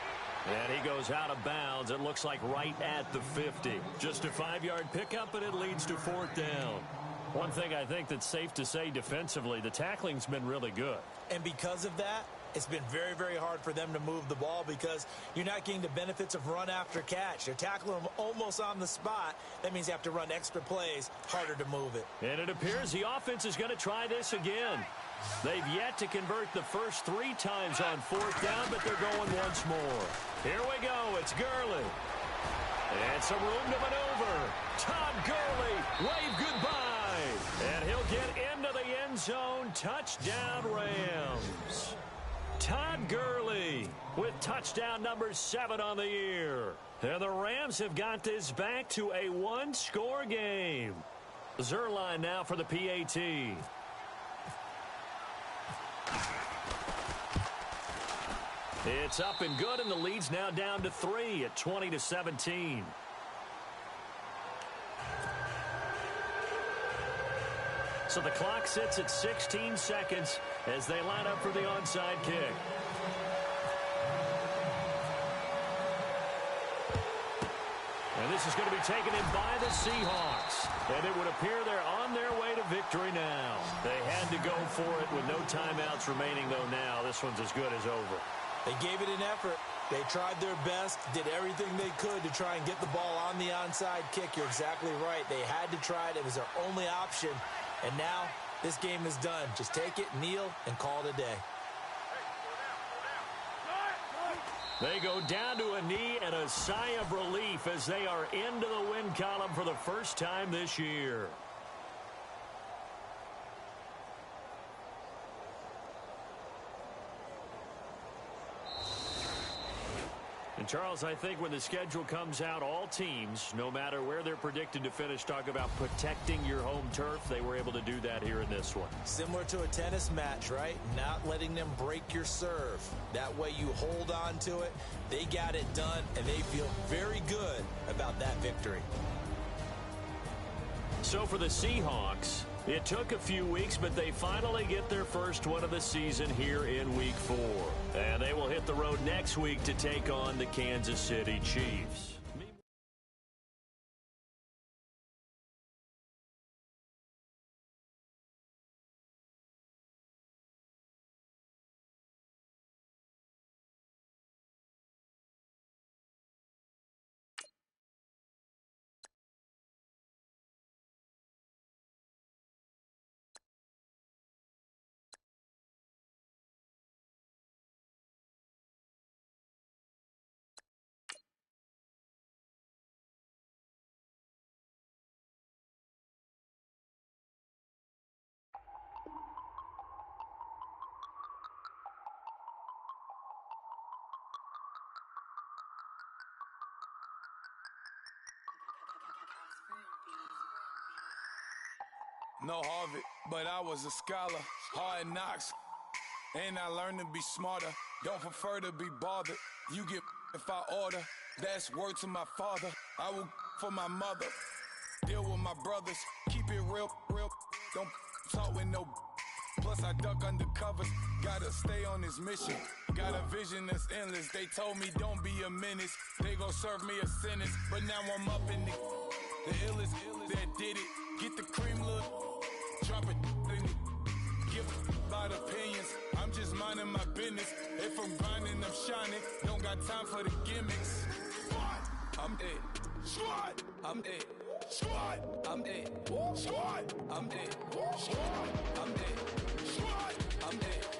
And he goes out of bounds. It looks like right at the 50. Just a 5-yard pickup, and it leads to 4th down. One thing I think that's safe to say defensively, the tackling's been really good. And because of that, it's been very, very hard for them to move the ball because you're not getting the benefits of run after catch. They're tackling them almost on the spot. That means you have to run extra plays, harder to move it. And it appears the offense is going to try this again. They've yet to convert the first 3 times on 4th down, but they're going once more. Here we go. It's Gurley. And some room to maneuver. Todd Gurley, wave goodbye. And he'll get into the end zone. Touchdown, Rams. Todd Gurley with touchdown number 7 on the year. And the Rams have got this back to a one-score game. Zerline now for the PAT. It's up and good, and the lead's now down to 3 at 20-17. So the clock sits at 16 seconds as they line up for the onside kick. And this is going to be taken in by the Seahawks. And it would appear they're on their way to victory now. They had to go for it with no timeouts remaining, though, now. This one's as good as over. They gave it an effort. They tried their best, did everything they could to try and get the ball on the onside kick. You're exactly right. They had to try it. It was their only option. And now this game is done. Just take it, kneel, and call it a day. They go down to a knee and a sigh of relief as they are into the win column for the first time this year. And, Charles, I think when the schedule comes out, all teams, no matter where they're predicted to finish, talk about protecting your home turf. They were able to do that here in this one. Similar to a tennis match, right? Not letting them break your serve. That way you hold on to it. They got it done, and they feel very good about that victory. So for the Seahawks, it took a few weeks, but they finally get their first one of the season here in Week 4. And they will hit the road next week to take on the Kansas City Chiefs. No Harvard, but I was a scholar. Hard knocks, and I learned to be smarter. Don't prefer to be bothered. You get if I order. That's word to my father. I will for my mother. Deal with my brothers. Keep it real. Don't talk with no. Plus I duck under covers. Gotta stay on this mission. Got a vision that's endless. They told me don't be a menace. They gon' serve me a sentence. But now I'm up in the illest that did it. Get the cream, look. Drop it, give about opinions. I'm just minding my business. If I'm grinding, I'm shining. Don't got time for the gimmicks. I'm it. Squad. I'm it. Squad. I'm it. Squad. I'm it. Squad. I'm it. Squad. I'm it.